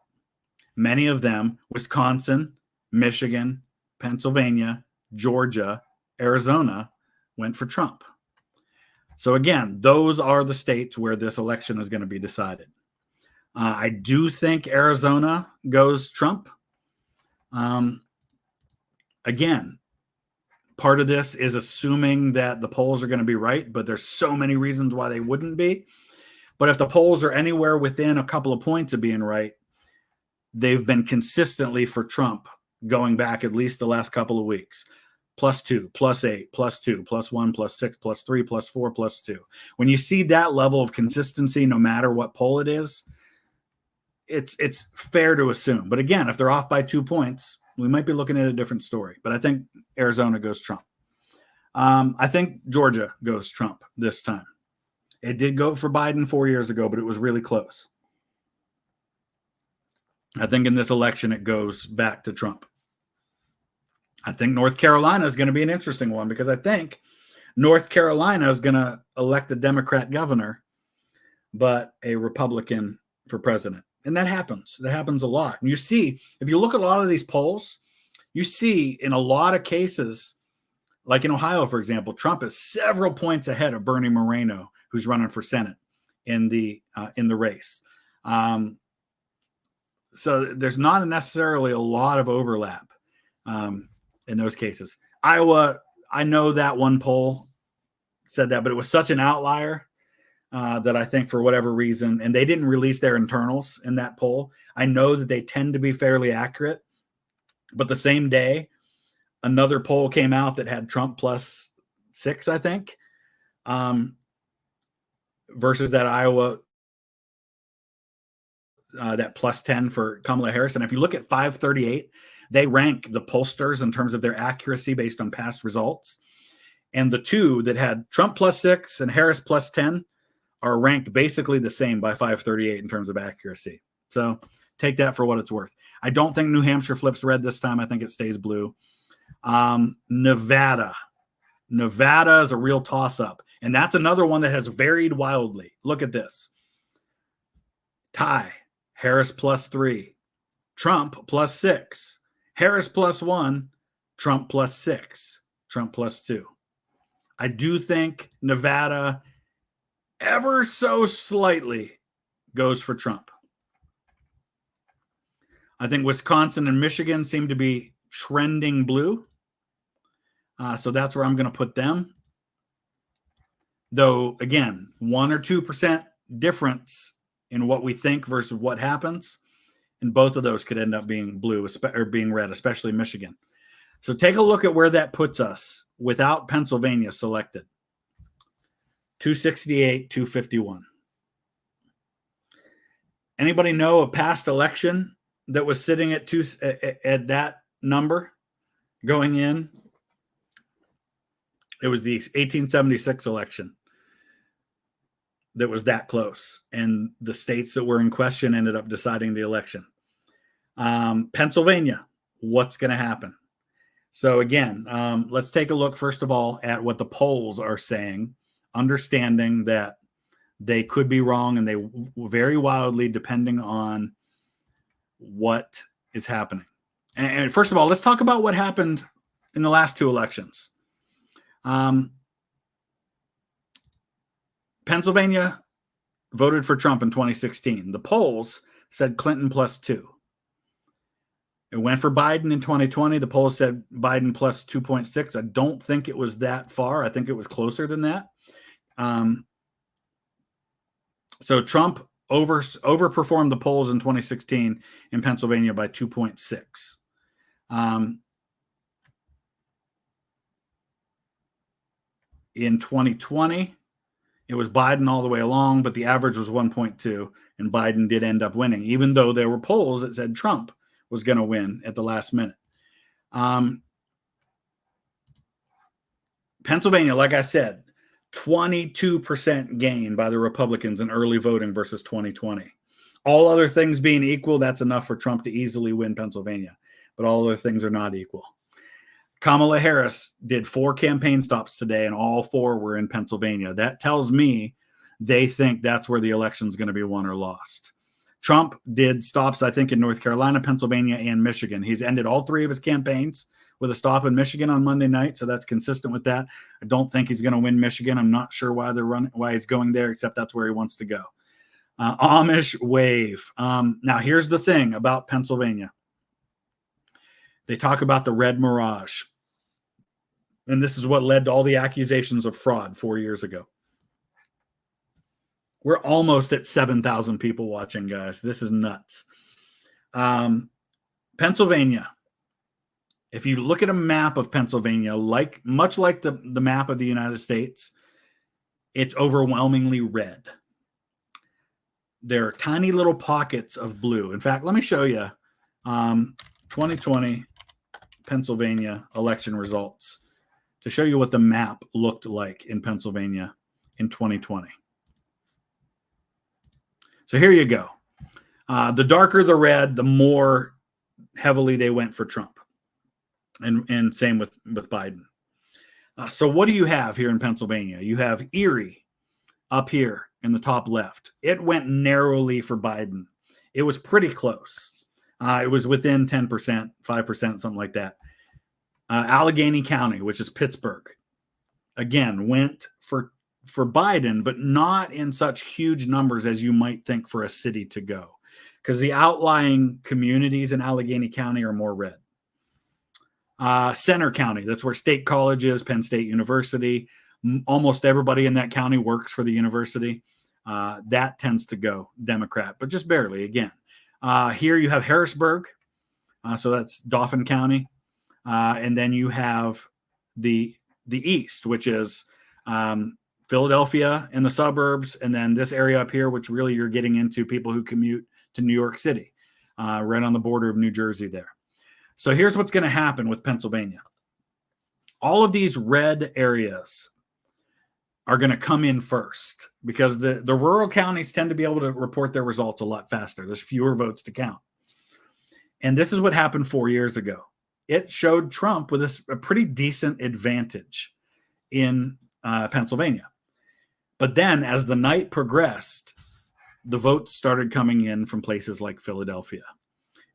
many of them, Wisconsin, Michigan, Pennsylvania, Georgia, Arizona, went for Trump. So again, those are the states where this election is going to be decided. I do think Arizona goes Trump. Again, part of this is assuming that the polls are going to be right, but there's so many reasons why they wouldn't be. But if the polls are anywhere within a couple of points of being right, they've been consistently for Trump going back at least the last couple of weeks. +2, +8, +2, +1, +6, +3, +4, +2. When you see that level of consistency, no matter what poll it is, it's fair to assume. But again, if they're off by 2 points, we might be looking at a different story. But I think Arizona goes Trump. I think Georgia goes Trump this time. It did go for Biden 4 years ago, but it was really close. I think in this election, it goes back to Trump. I think North Carolina is going to be an interesting one because I think North Carolina is going to elect a Democrat governor, but a Republican for president. And that happens. That happens a lot. And you see, if you look at a lot of these polls, you see in a lot of cases, like in Ohio, for example, Trump is several points ahead of Bernie Moreno, who's running for Senate in the race. So there's not necessarily a lot of overlap in those cases. Iowa, I know that one poll said that, but it was such an outlier that I think for whatever reason, and they didn't release their internals in that poll. I know that they tend to be fairly accurate, but the same day, another poll came out that had Trump +6, I think, versus that Iowa, that +10 for Kamala Harris. And if you look at 538, they rank the pollsters in terms of their accuracy based on past results. And the two that had Trump +6 and Harris +10 are ranked basically the same by 538 in terms of accuracy. So take that for what it's worth. I don't think New Hampshire flips red this time. I think it stays blue. Nevada is a real toss-up. And that's another one that has varied wildly. Look at this. Tie, Harris +3, Trump +6, Harris +1, Trump +6, Trump +2. I do think Nevada ever so slightly goes for Trump. I think Wisconsin and Michigan seem to be trending blue. So that's where I'm going to put them. Though, again, 1 or 2% difference in what we think versus what happens. And both of those could end up being blue or being red, especially Michigan. So take a look at where that puts us without Pennsylvania selected. 268, 251. Anybody know a past election that was sitting at that number going in, it was the 1876 election that was that close, and the states that were in question ended up deciding the election. Pennsylvania, what's going to happen? So again, let's take a look first of all at what the polls are saying, understanding that they could be wrong and they vary wildly depending on what is happening. And first of all, let's talk about what happened in the last two elections. Pennsylvania voted for Trump in 2016. The polls said Clinton +2. It went for Biden in 2020. The polls said Biden +2.6. I don't think it was that far. I think it was closer than that. So Trump overperformed the polls in 2016 in Pennsylvania by 2.6. In 2020, it was Biden all the way along, but the average was 1.2, and Biden did end up winning, even though there were polls that said Trump was going to win at the last minute. Pennsylvania, like I said, 22% gain by the Republicans in early voting versus 2020. All other things being equal, that's enough for Trump to easily win Pennsylvania, but all other things are not equal. Kamala Harris did 4 campaign stops today, and all 4 were in Pennsylvania. That tells me they think that's where the election is going to be won or lost. Trump did stops, I think, in North Carolina, Pennsylvania, and Michigan. He's ended all 3 of his campaigns with a stop in Michigan on Monday night, so that's consistent with that. I don't think he's going to win Michigan. I'm not sure why he's going there, except that's where he wants to go. Amish wave. Now, here's the thing about Pennsylvania. They talk about the red mirage, and this is what led to all the accusations of fraud 4 years ago. We're almost at 7,000 people watching, guys. This is nuts. Pennsylvania. If you look at a map of Pennsylvania, much like the map of the United States, it's overwhelmingly red. There are tiny little pockets of blue. In fact, let me show you 2020 Pennsylvania election results to show you what the map looked like in Pennsylvania in 2020. So here you go. The darker the red, the more heavily they went for Trump. And same with Biden. So what do you have here in Pennsylvania? You have Erie up here in the top left. It went narrowly for Biden. It was pretty close. It was within 10%, 5%, something like that. Allegheny County, which is Pittsburgh, again, went for Biden, but not in such huge numbers as you might think for a city to go, because the outlying communities in Allegheny County are more red. Center County, that's where State College is, Penn State University. Almost everybody in that county works for the university. That tends to go Democrat, but just barely again. Here you have Harrisburg, so that's Dauphin County. And then you have the East, which is Philadelphia and the suburbs, and then this area up here, which really you're getting into people who commute to New York City, right on the border of New Jersey there. So here's what's going to happen with Pennsylvania. All of these red areas are going to come in first because the rural counties tend to be able to report their results a lot faster. There's fewer votes to count. And this is what happened 4 years ago. It showed Trump with a pretty decent advantage in Pennsylvania. But then as the night progressed, the votes started coming in from places like Philadelphia.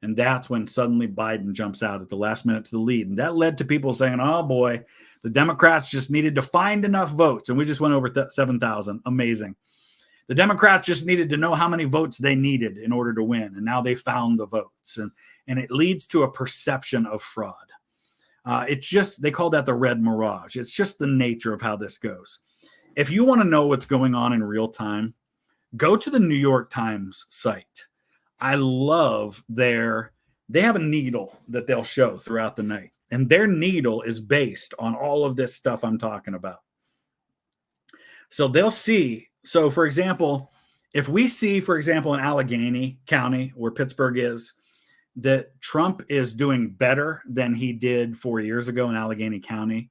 And that's when suddenly Biden jumps out at the last minute to the lead. And that led to people saying, oh boy, the Democrats just needed to find enough votes. And we just went over 7,000. Amazing. The Democrats just needed to know how many votes they needed in order to win. And now they found the votes. And it leads to a perception of fraud. It's just, they call that the red mirage. It's just the nature of how this goes. If you want to know what's going on in real time, go to the New York Times site. I love they have a needle that they'll show throughout the night. And their needle is based on all of this stuff I'm talking about. So they'll see. So for example, if we see, for example, in Allegheny County where Pittsburgh is, that Trump is doing better than he did 4 years ago in Allegheny County,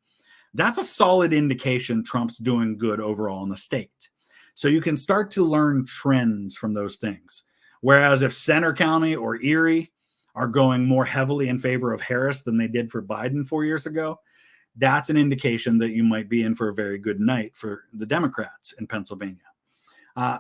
that's a solid indication Trump's doing good overall in the state. So you can start to learn trends from those things. Whereas if Centre County or Erie are going more heavily in favor of Harris than they did for Biden 4 years ago, that's an indication that you might be in for a very good night for the Democrats in Pennsylvania.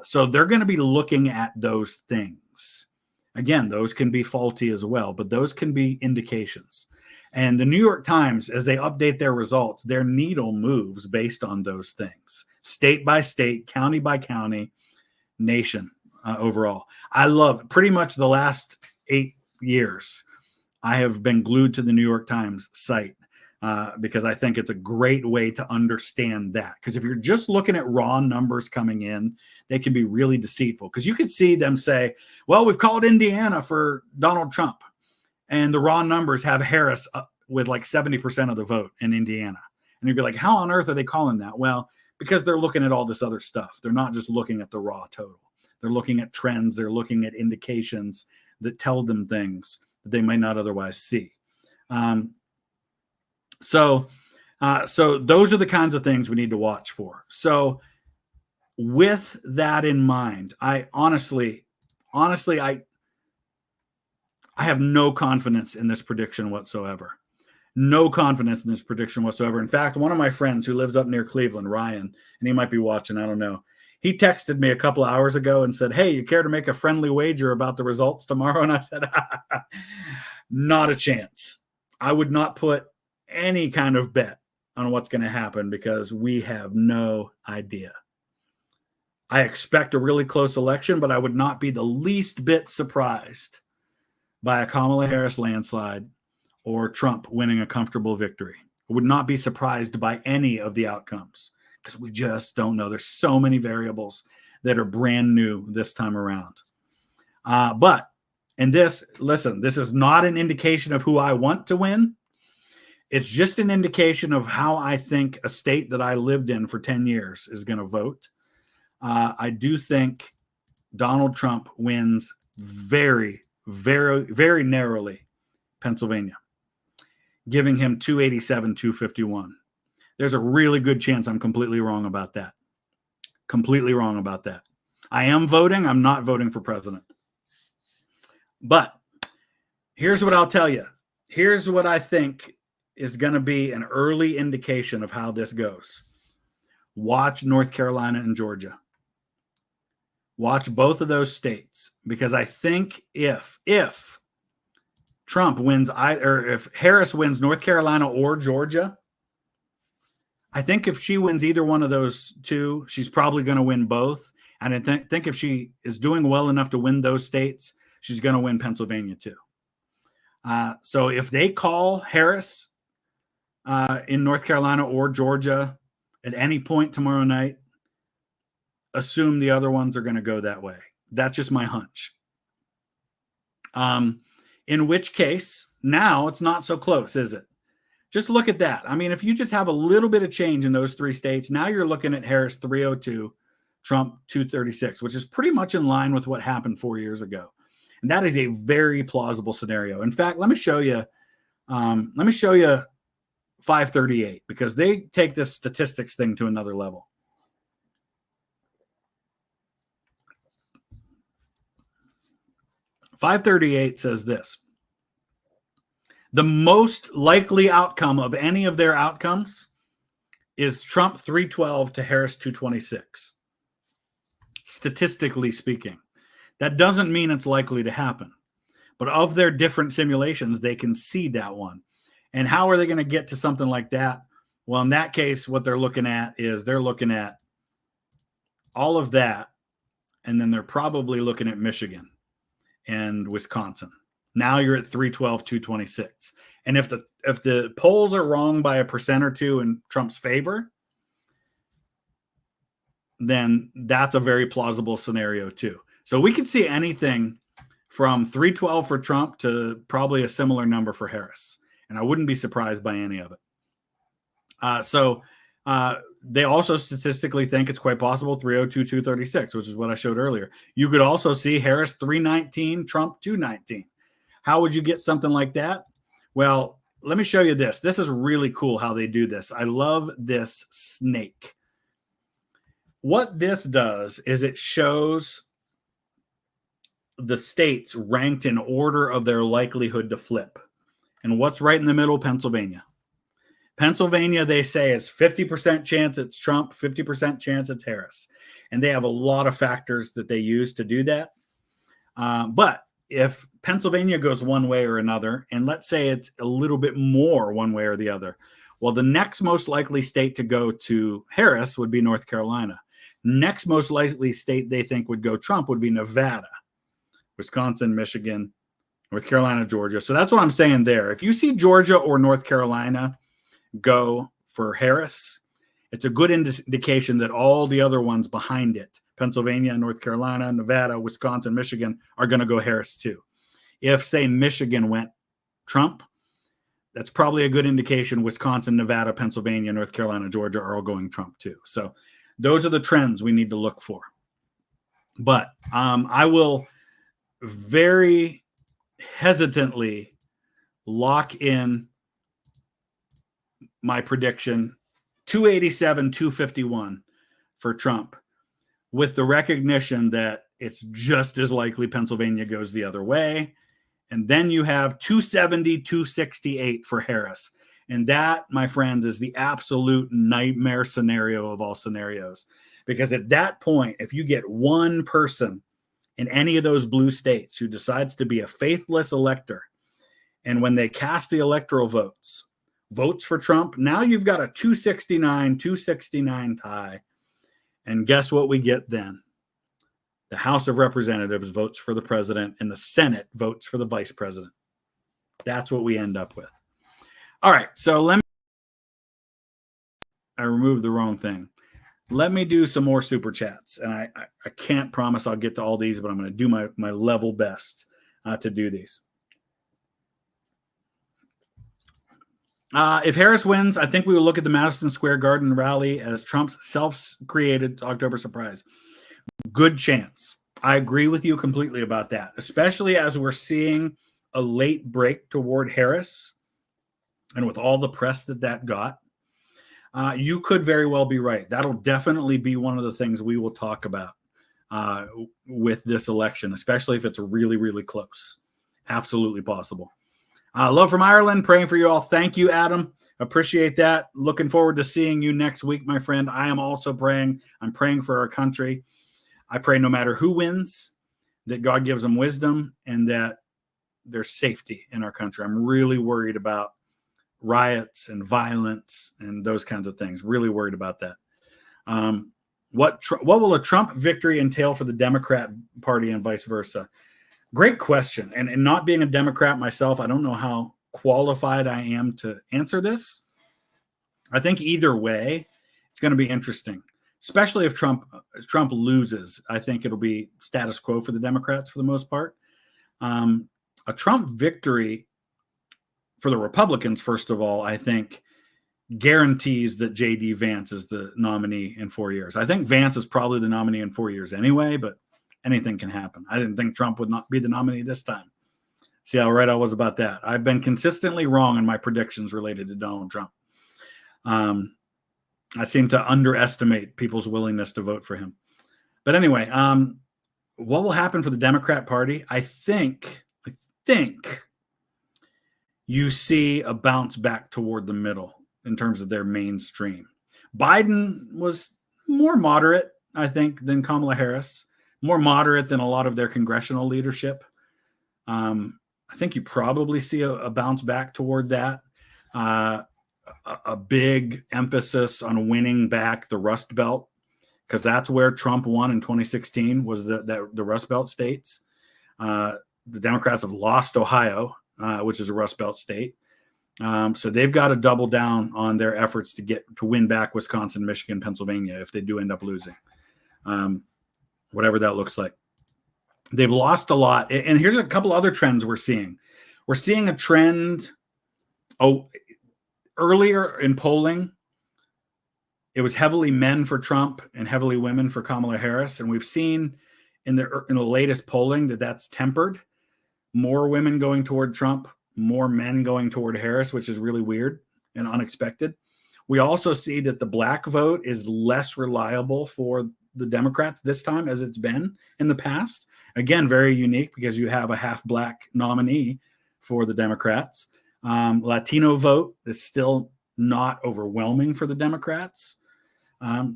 So they're going to be looking at those things. Again, those can be faulty as well, but those can be indications. And the New York Times, as they update their results, their needle moves based on those things, state by state, county by county, nation overall. I love pretty much the last 8 years. I have been glued to the New York Times site because I think it's a great way to understand that. Because if you're just looking at raw numbers coming in, they can be really deceitful. Because you could see them say, well, we've called Indiana for Donald Trump. And the raw numbers have Harris with like 70% of the vote in Indiana. And you'd be like, how on earth are they calling that? Well, because they're looking at all this other stuff. They're not just looking at the raw total. They're looking at trends. They're looking at indications that tell them things that they might not otherwise see. So those are the kinds of things we need to watch for. So with that in mind, I honestly, I have no confidence in this prediction whatsoever. No confidence in this prediction whatsoever. In fact, one of my friends who lives up near Cleveland, Ryan, and he might be watching, I don't know. He texted me a couple of hours ago and said, hey, you care to make a friendly wager about the results tomorrow? And I said, not a chance. I would not put any kind of bet on what's going to happen because we have no idea. I expect a really close election, but I would not be the least bit surprised by a Kamala Harris landslide or Trump winning a comfortable victory. I would not be surprised by any of the outcomes because we just don't know. There's so many variables that are brand new this time around. But in this, listen, this is not an indication of who I want to win. It's just an indication of how I think a state that I lived in for 10 years is going to vote. I do think Donald Trump wins very, very, very narrowly Pennsylvania, giving him 287, 251. There's a really good chance I'm completely wrong about that. Completely wrong about that. I am voting. I'm not voting for president. But here's what I'll tell you. Here's what I think is going to be an early indication of how this goes. Watch North Carolina and Georgia. Watch both of those states, because I think if Trump wins, or if Harris wins North Carolina or Georgia, I think if she wins either one of those two, she's probably going to win both. And I think if she is doing well enough to win those states, she's going to win Pennsylvania too. So if they call Harris in North Carolina or Georgia at any point tomorrow night, assume the other ones are going to go that way. That's just my hunch. In which case, now it's not so close, is it? Just look at that. I mean, if you just have a little bit of change in those three states, now you're looking at Harris 302, Trump 236, which is pretty much in line with what happened 4 years ago. And that is a very plausible scenario. In fact, let me show you 538, because they take this statistics thing to another level. .538 says this: the most likely outcome of any of their outcomes is Trump 312 to Harris 226. Statistically speaking, that doesn't mean it's likely to happen, but of their different simulations, they can see that one. And how are they going to get to something like that? Well, in that case, what they're looking at is they're looking at all of that, and then they're probably looking at Michigan and Wisconsin. Now you're at 312, 226. And if the polls are wrong by 1% or 2% in Trump's favor, then that's a very plausible scenario too. So we could see anything from 312 for Trump to probably a similar number for Harris. And I wouldn't be surprised by any of it. They also statistically think it's quite possible 302, 236, which is what I showed earlier. You could also see Harris 319, Trump 219. How would you get something like that? Well, let me show you this. This is really cool how they do this. I love this snake. What this does is it shows the states ranked in order of their likelihood to flip. And what's right in the middle? Pennsylvania. Pennsylvania, they say, is 50% chance it's Trump, 50% chance it's Harris. And they have a lot of factors that they use to do that. But if Pennsylvania goes one way or another, and let's say it's a little bit more one way or the other, well, the next most likely state to go to Harris would be North Carolina. Next most likely state they think would go Trump would be Nevada, Wisconsin, Michigan, North Carolina, Georgia. So that's what I'm saying there. If you see Georgia or North Carolina go for Harris, it's a good indication that all the other ones behind it, Pennsylvania, North Carolina, Nevada, Wisconsin, Michigan, are going to go Harris too. If, say, Michigan went Trump, that's probably a good indication Wisconsin, Nevada, Pennsylvania, North Carolina, Georgia are all going Trump too. So those are the trends we need to look for. But I will very hesitantly lock in my prediction 287, 251 for Trump, with the recognition that it's just as likely Pennsylvania goes the other way. And then you have 270, 268 for Harris. And that, my friends, is the absolute nightmare scenario of all scenarios. Because at that point, if you get one person in any of those blue states who decides to be a faithless elector, and when they cast the electoral votes for Trump, now you've got a 269 tie. And guess what we get then? The House of Representatives votes for the president and the Senate votes for the vice president. That's what we end up with. All right, so I removed the wrong thing. Let me do some more super chats. And I can't promise I'll get to all these, but I'm going to do my level best to do these. If Harris wins, I think we will look at the Madison Square Garden rally as Trump's self-created October surprise. Good chance. I agree with you completely about that, especially as we're seeing a late break toward Harris and with all the press that got. You could very well be right. That'll definitely be one of the things we will talk about with this election, especially if it's really, really close. Absolutely possible. Love from Ireland, praying for you all. Thank you, Adam. Appreciate that. Looking forward to seeing you next week, my friend. I am also praying. I'm praying for our country. I pray no matter who wins, that God gives them wisdom and that there's safety in our country. I'm really worried about riots and violence and those kinds of things. Really worried about that. What will a Trump victory entail for the Democrat Party and vice versa? Great question. And not being a Democrat myself, I don't know how qualified I am to answer this. I think either way, it's going to be interesting, especially if Trump loses. I think it'll be status quo for the Democrats for the most part. A Trump victory for the Republicans, first of all, I think guarantees that J.D. Vance is the nominee in 4 years. I think Vance is probably the nominee in 4 years anyway, but anything can happen. I didn't think Trump would not be the nominee this time. See how right I was about that. I've been consistently wrong in my predictions related to Donald Trump. I seem to underestimate people's willingness to vote for him. But anyway, what will happen for the Democrat Party? I think you see a bounce back toward the middle in terms of their mainstream. Biden was more moderate, I think, than Kamala Harris. More moderate than a lot of their congressional leadership. I think you probably see a bounce back toward that. A big emphasis on winning back the Rust Belt, because that's where Trump won in 2016, was the Rust Belt states. The Democrats have lost Ohio, which is a Rust Belt state. So they've got to double down on their efforts to win back Wisconsin, Michigan, Pennsylvania if they do end up losing. Whatever that looks like. They've lost a lot. And here's a couple other trends we're seeing. We're seeing a trend. Earlier in polling, it was heavily men for Trump and heavily women for Kamala Harris. And we've seen in the latest polling that's tempered. more women going toward Trump, more men going toward Harris, which is really weird and unexpected. We also see that the black vote is less reliable for the Democrats this time as it's been in the past. Again, very unique because you have a half black nominee for the Democrats. Latino vote is still not overwhelming for the Democrats.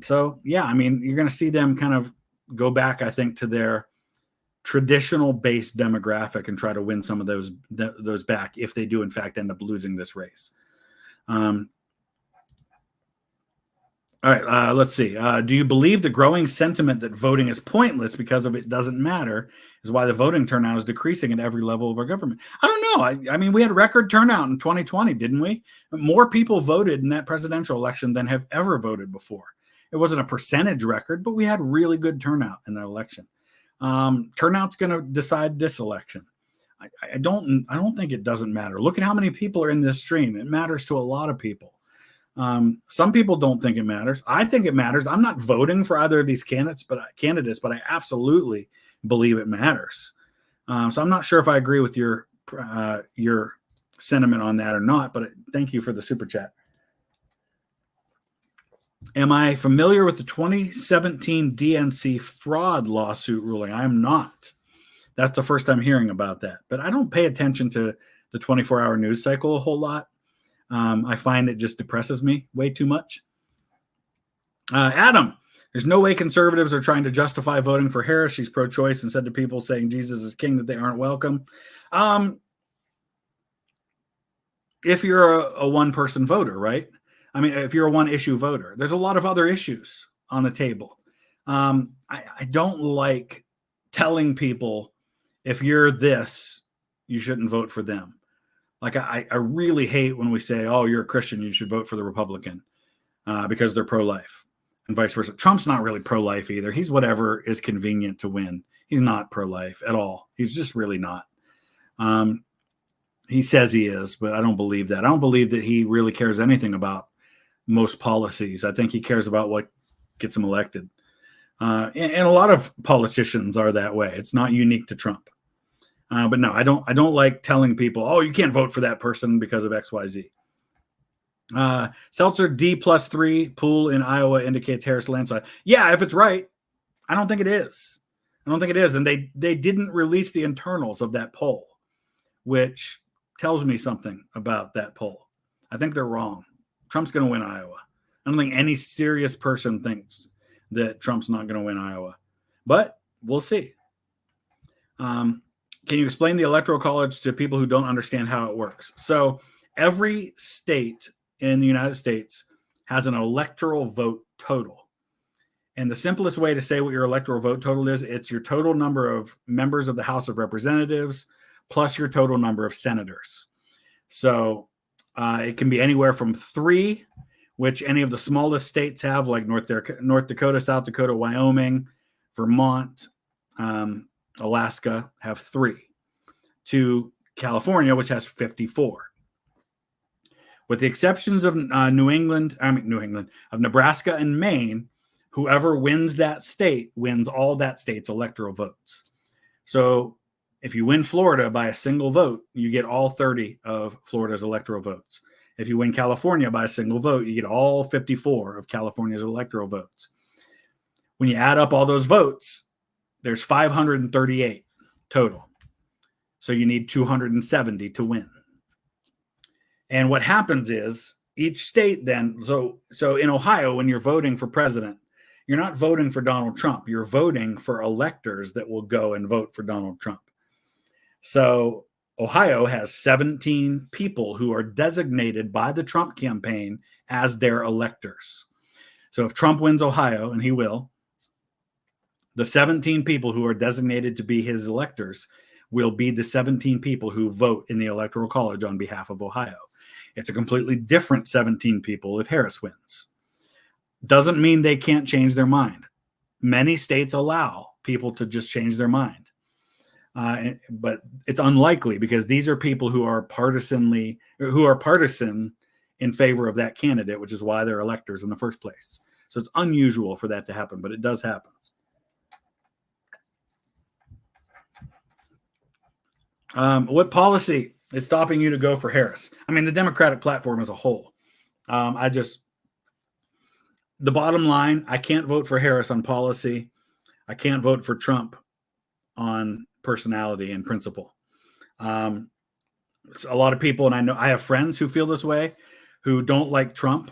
So, yeah, I mean, you're going to see them kind of go back, I think, to their traditional base demographic and try to win some of those back if they do, in fact, end up losing this race. All right, let's see. Do you believe the growing sentiment that voting is pointless because of it doesn't matter is why the voting turnout is decreasing at every level of our government? I don't know. I mean, we had record turnout in 2020, didn't we? More people voted in that presidential election than have ever voted before. It wasn't a percentage record, but we had really good turnout in that election. Turnout's going to decide this election. I don't think it doesn't matter. Look at how many people are in this stream. It matters to a lot of people. Some people don't think it matters. I think it matters. I'm not voting for either of these candidates, but I absolutely believe it matters. So I'm not sure if I agree with your sentiment on that or not, but thank you for the super chat. Am I familiar with the 2017 DNC fraud lawsuit ruling? I am not. That's the first time hearing about that, but I don't pay attention to the 24-hour news cycle a whole lot. I find it just depresses me way too much. Adam, there's no way conservatives are trying to justify voting for Harris. She's pro-choice and said to people saying Jesus is king that they aren't welcome. If you're a one-person voter, right? I mean, if you're a one-issue voter, there's a lot of other issues on the table. I don't like telling people if you're this, you shouldn't vote for them. Like, I really hate when we say, oh, you're a Christian, you should vote for the Republican because they're pro-life and vice versa. Trump's not really pro-life either. He's whatever is convenient to win. He's not pro-life at all. He's just really not. He says he is, but I don't believe that. I don't believe that he really cares anything about most policies. I think he cares about what gets him elected. And a lot of politicians are that way. It's not unique to Trump. But no, I don't like telling people, oh, you can't vote for that person because of XYZ. Seltzer D+3 pool in Iowa indicates Harris landslide. Yeah, if it's right. I don't think it is. And they didn't release the internals of that poll, which tells me something about that poll. I think they're wrong. Trump's going to win Iowa. I don't think any serious person thinks that Trump's not going to win Iowa, but we'll see. Can you explain the Electoral College to people who don't understand how it works? So every state in the United States has an electoral vote total. And the simplest way to say what your electoral vote total is, it's your total number of members of the House of Representatives plus your total number of senators. So it can be anywhere from 3, which any of the smallest states have, like North Dakota, South Dakota, Wyoming, Vermont, Alaska have 3, to California, which has 54. With the exceptions of of Nebraska and Maine, whoever wins that state wins all that state's electoral votes. So if you win Florida by a single vote, you get all 30 of Florida's electoral votes. If you win California by a single vote, you get all 54 of California's electoral votes. When you add up all those votes, there's 538 total. So you need 270 to win. And what happens is each state then, so in Ohio, when you're voting for president, you're not voting for Donald Trump. You're voting for electors that will go and vote for Donald Trump. So Ohio has 17 people who are designated by the Trump campaign as their electors. So if Trump wins Ohio, and he will, the 17 people who are designated to be his electors will be the 17 people who vote in the Electoral College on behalf of Ohio. It's a completely different 17 people if Harris wins. Doesn't mean they can't change their mind. Many states allow people to just change their mind. But it's unlikely because these are people who are partisan in favor of that candidate, which is why they're electors in the first place. So it's unusual for that to happen, but it does happen. What policy is stopping you to go for Harris? I mean, the Democratic platform as a whole. The bottom line, I can't vote for Harris on policy. I can't vote for Trump on personality and principle. A lot of people, and I know I have friends who feel this way, who don't like Trump,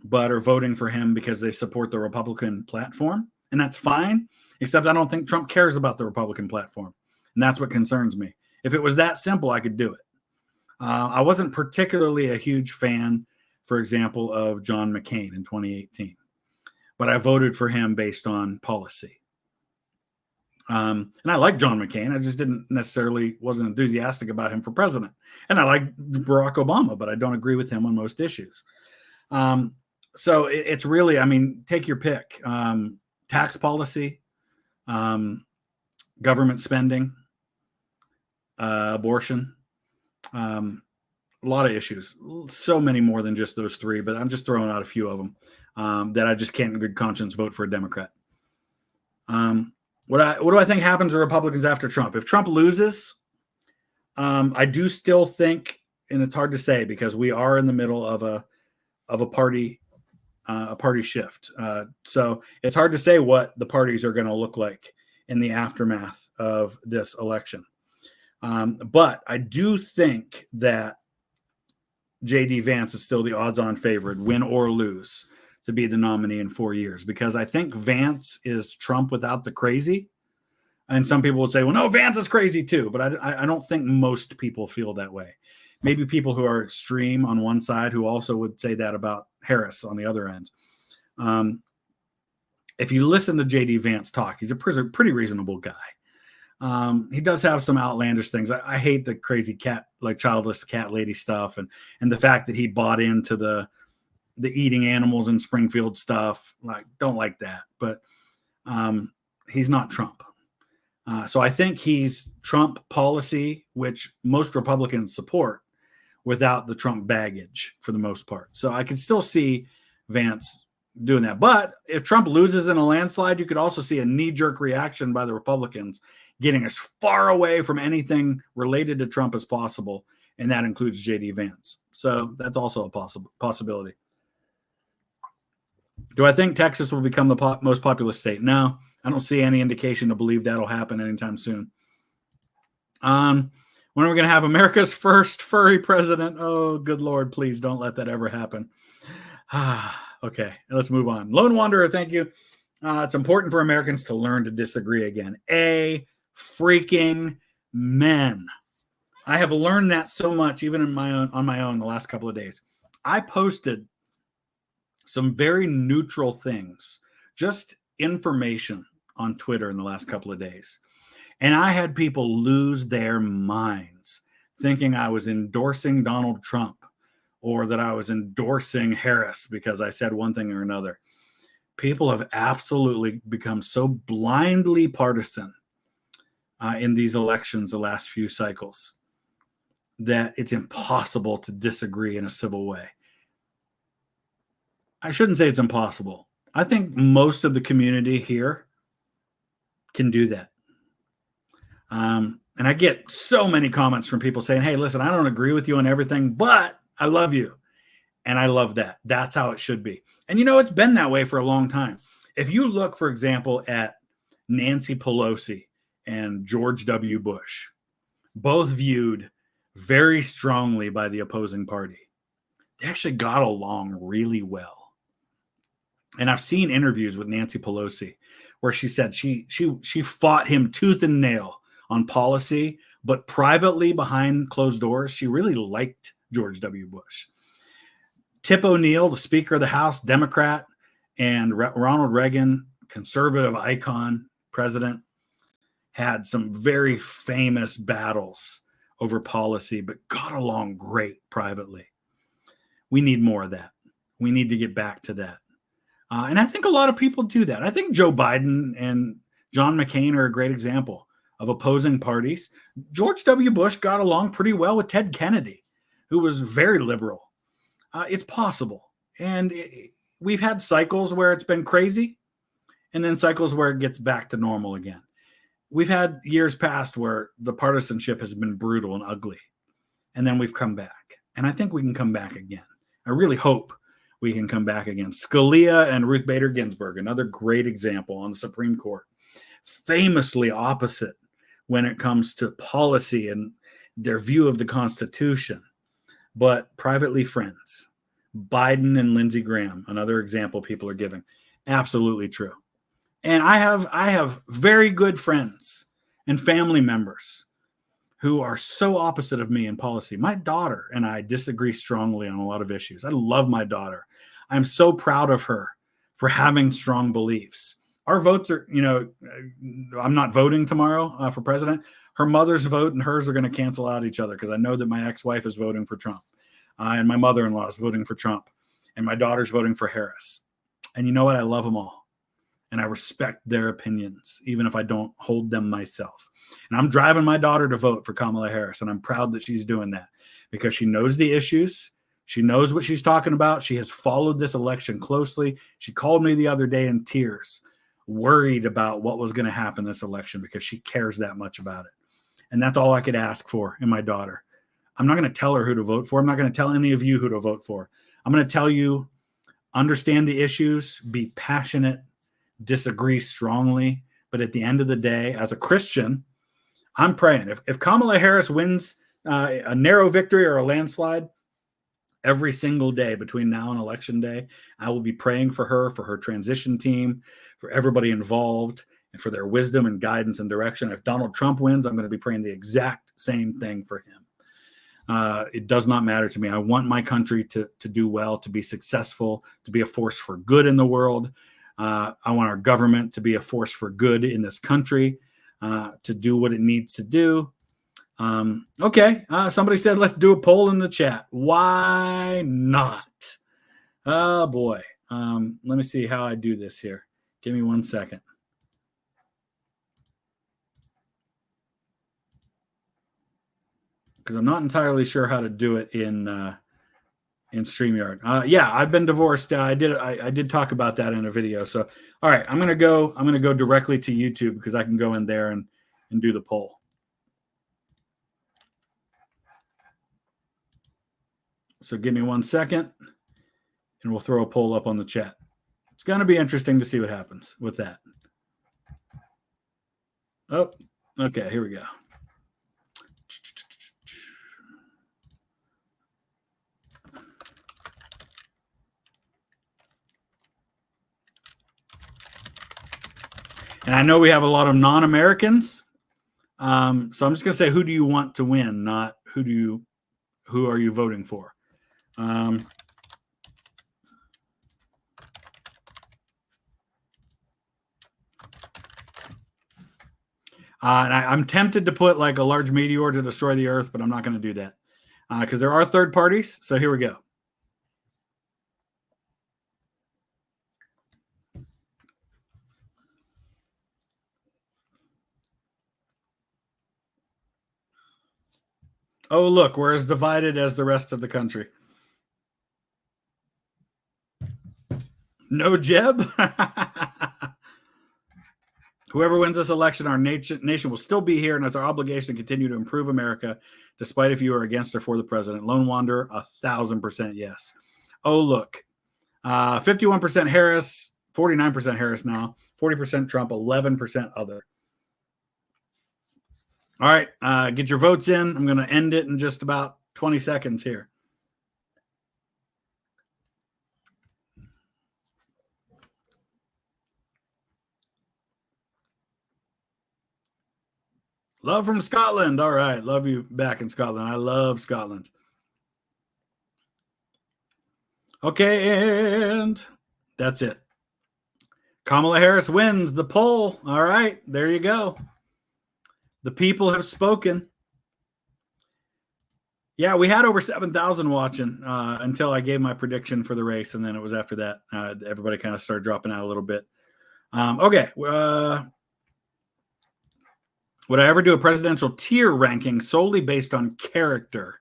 but are voting for him because they support the Republican platform. And that's fine, except I don't think Trump cares about the Republican platform. And that's what concerns me. If it was that simple, I could do it. I wasn't particularly a huge fan, for example, of John McCain in 2018, but I voted for him based on policy. And I like John McCain. I just wasn't enthusiastic about him for president. And I like Barack Obama, but I don't agree with him on most issues. So it's really, I mean, take your pick. Tax policy, government spending, abortion, a lot of issues, so many more than just those three, but I'm just throwing out a few of them that I just can't in good conscience vote for a Democrat. What do I think happens to Republicans after Trump? If Trump loses, I do still think, and it's hard to say because we are in the middle of a party shift. So it's hard to say what the parties are going to look like in the aftermath of this election. But I do think that J.D. Vance is still the odds-on favorite, win or lose, to be the nominee in 4 years, because I think Vance is Trump without the crazy. And some people would say, well, no, Vance is crazy too. But I don't think most people feel that way. Maybe people who are extreme on one side who also would say that about Harris on the other end. If you listen to J.D. Vance talk, he's a pretty reasonable guy. He does have some outlandish things. I hate the crazy childless cat lady stuff, and the fact that he bought into the eating animals in Springfield stuff. Don't like that. But he's not Trump. So I think he's Trump policy, which most Republicans support, without the Trump baggage for the most part. So I can still see Vance doing that. But if Trump loses in a landslide, you could also see a knee-jerk reaction by the Republicans getting as far away from anything related to Trump as possible, and that includes J.D. Vance. So that's also a possibility. Do I think Texas will become the most populous state? No, I don't see any indication to believe that'll happen anytime soon. When are we going to have America's first furry president? Oh, good Lord, please don't let that ever happen. Okay, let's move on. Lone Wanderer, thank you. It's important for Americans to learn to disagree again. Freaking men. I have learned that so much, even on my own the last couple of days. I posted some very neutral things, just information on Twitter in the last couple of days. And I had people lose their minds thinking I was endorsing Donald Trump or that I was endorsing Harris because I said one thing or another. People have absolutely become so blindly partisan in these elections the last few cycles that it's impossible to disagree in a civil way. I shouldn't say it's impossible. I think most of the community here can do that. And I get so many comments from people saying, hey, listen, I don't agree with you on everything, but I love you. And I love that. That's how it should be. And it's been that way for a long time. If you look, for example, at Nancy Pelosi and George W. Bush, both viewed very strongly by the opposing party. They actually got along really well. And I've seen interviews with Nancy Pelosi where she said she fought him tooth and nail on policy, but privately behind closed doors, she really liked George W. Bush. Tip O'Neill, the Speaker of the House, Democrat, and Ronald Reagan, conservative icon, president, had some very famous battles over policy, but got along great privately. We need more of that. We need to get back to that. And I think a lot of people do that. I think Joe Biden and John McCain are a great example of opposing parties. George W. Bush got along pretty well with Ted Kennedy, who was very liberal. It's possible. And we've had cycles where it's been crazy and then cycles where it gets back to normal again. we've had years past where the partisanship has been brutal and ugly, and then we've come back. And I think we can come back again. I really hope we can come back again. Scalia and Ruth Bader Ginsburg, another great example on the Supreme Court, famously opposite when it comes to policy and their view of the Constitution, but privately friends. Biden and Lindsey Graham, another example people are giving. Absolutely true. And I have very good friends and family members who are so opposite of me in policy. My daughter and I disagree strongly on a lot of issues. I love my daughter. I'm so proud of her for having strong beliefs. Our votes are, I'm not voting tomorrow for president. Her mother's vote and hers are going to cancel out each other because I know that my ex-wife is voting for Trump and my mother-in-law is voting for Trump and my daughter's voting for Harris. And you know what? I love them all. And I respect their opinions, even if I don't hold them myself. And I'm driving my daughter to vote for Kamala Harris, and I'm proud that she's doing that because she knows the issues. She knows what she's talking about. She has followed this election closely. She called me the other day in tears, worried about what was going to happen this election because she cares that much about it. And that's all I could ask for in my daughter. I'm not going to tell her who to vote for. I'm not going to tell any of you who to vote for. I'm going to tell you, understand the issues, be passionate, disagree strongly, but at the end of the day, as a Christian, I'm praying. If Kamala Harris wins a narrow victory or a landslide, every single day between now and election day, I will be praying for her transition team, for everybody involved, and for their wisdom and guidance and direction. If Donald Trump wins, I'm going to be praying the exact same thing for him. It does not matter to me. I want my country to do well, to be successful, to be a force for good in the world. I want our government to be a force for good in this country, to do what it needs to do. Okay. Somebody said, let's do a poll in the chat. Why not? Oh boy. Let me see how I do this here. Give me 1 second. Because I'm not entirely sure how to do it in StreamYard. Yeah, I've been divorced. I did talk about that in a video. So, all right, I'm gonna go directly to YouTube because I can go in there and do the poll. So give me 1 second, and we'll throw a poll up on the chat. It's gonna be interesting to see what happens with that. Oh, okay, here we go. And I know we have a lot of non-Americans. So I'm just going to say, who do you want to win? Not who are you voting for? And I'm tempted to put like a large meteor to destroy the earth, but I'm not going to do that because there are third parties. So here we go. Oh, look, we're as divided as the rest of the country. No Jeb? Whoever wins this election, our nation will still be here, and it's our obligation to continue to improve America, despite if you are against or for the president. Lone Wanderer, 1,000% yes. Oh, look. 51% Harris, 49% Harris now, 40% Trump, 11% other. All right, get your votes in. I'm going to end it in just about 20 seconds here. Love from Scotland. All right, love you back in Scotland. I love Scotland. Okay, and that's it. Kamala Harris wins the poll. All right, there you go. The people have spoken. Yeah, we had over 7,000 watching until I gave my prediction for the race, and then it was after that everybody kind of started dropping out a little bit. Okay. Would I ever do a presidential tier ranking solely based on character?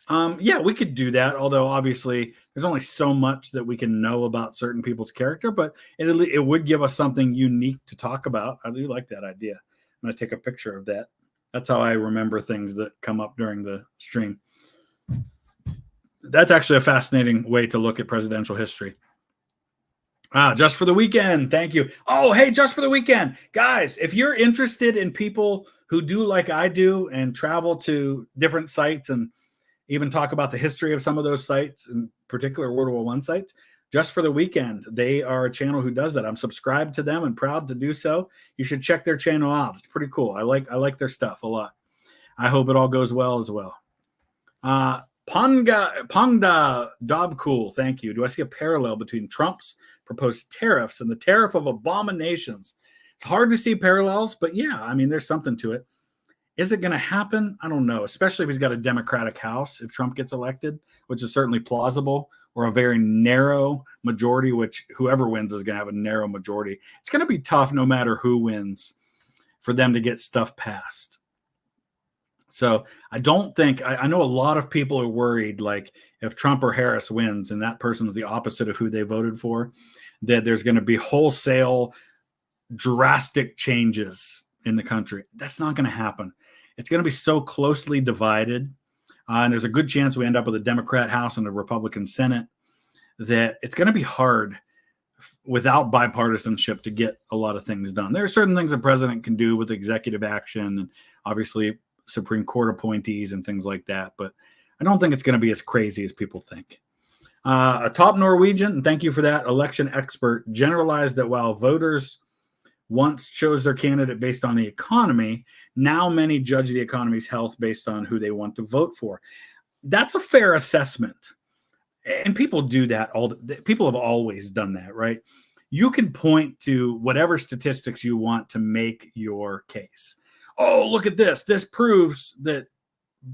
Yeah, we could do that, although obviously there's only so much that we can know about certain people's character, but it would give us something unique to talk about. I do like that idea. I'm going to take a picture of that. That's how I remember things that come up during the stream. That's actually a fascinating way to look at presidential history. Just for the weekend. Thank you. Oh, hey, just for the weekend. Guys, if you're interested in people who do like I do and travel to different sites and even talk about the history of some of those sites, in particular World War I sites, just for the weekend, they are a channel who does that. I'm subscribed to them and proud to do so. You should check their channel out. It's pretty cool. I like their stuff a lot. I hope it all goes well as well. Pongda Dobcool, thank you. Do I see a parallel between Trump's proposed tariffs and the tariff of abominations? It's hard to see parallels, but yeah, I mean, there's something to it. Is it going to happen? I don't know, especially if he's got a Democratic House, if Trump gets elected, which is certainly plausible, or a very narrow majority, which whoever wins is going to have a narrow majority. It's going to be tough no matter who wins for them to get stuff passed. So I don't think, I know a lot of people are worried, like if Trump or Harris wins and that person's the opposite of who they voted for, that there's going to be wholesale drastic changes in the country. That's not going to happen. It's going to be so closely divided. And there's a good chance we end up with a Democrat House and a Republican Senate that it's going to be hard without bipartisanship to get a lot of things done. There are certain things the president can do with executive action and obviously Supreme Court appointees and things like that. But I don't think it's going to be as crazy as people think. A top Norwegian, and thank you for that, election expert, generalized that while voters once chose their candidate based on the economy, now many judge the economy's health based on who they want to vote for. That's a fair assessment. And people do that. People have always done that, right? You can point to whatever statistics you want to make your case. Oh, look at this. This proves that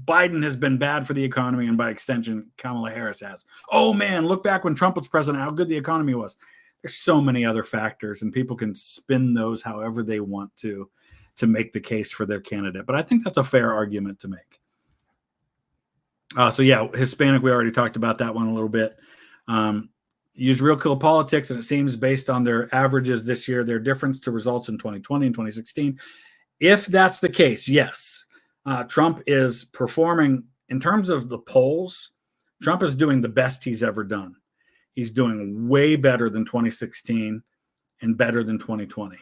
Biden has been bad for the economy, and by extension, Kamala Harris has. Oh, man, look back when Trump was president, how good the economy was. There's so many other factors, and people can spin those however they want to make the case for their candidate. But I think that's a fair argument to make. So, yeah, Hispanic, we already talked about that one a little bit. Use Real Kill Politics, and it seems based on their averages this year, their difference to results in 2020 and 2016. If that's the case, yes, Trump is performing in terms of the polls. Trump is doing the best he's ever done. He's doing way better than 2016 and better than 2020.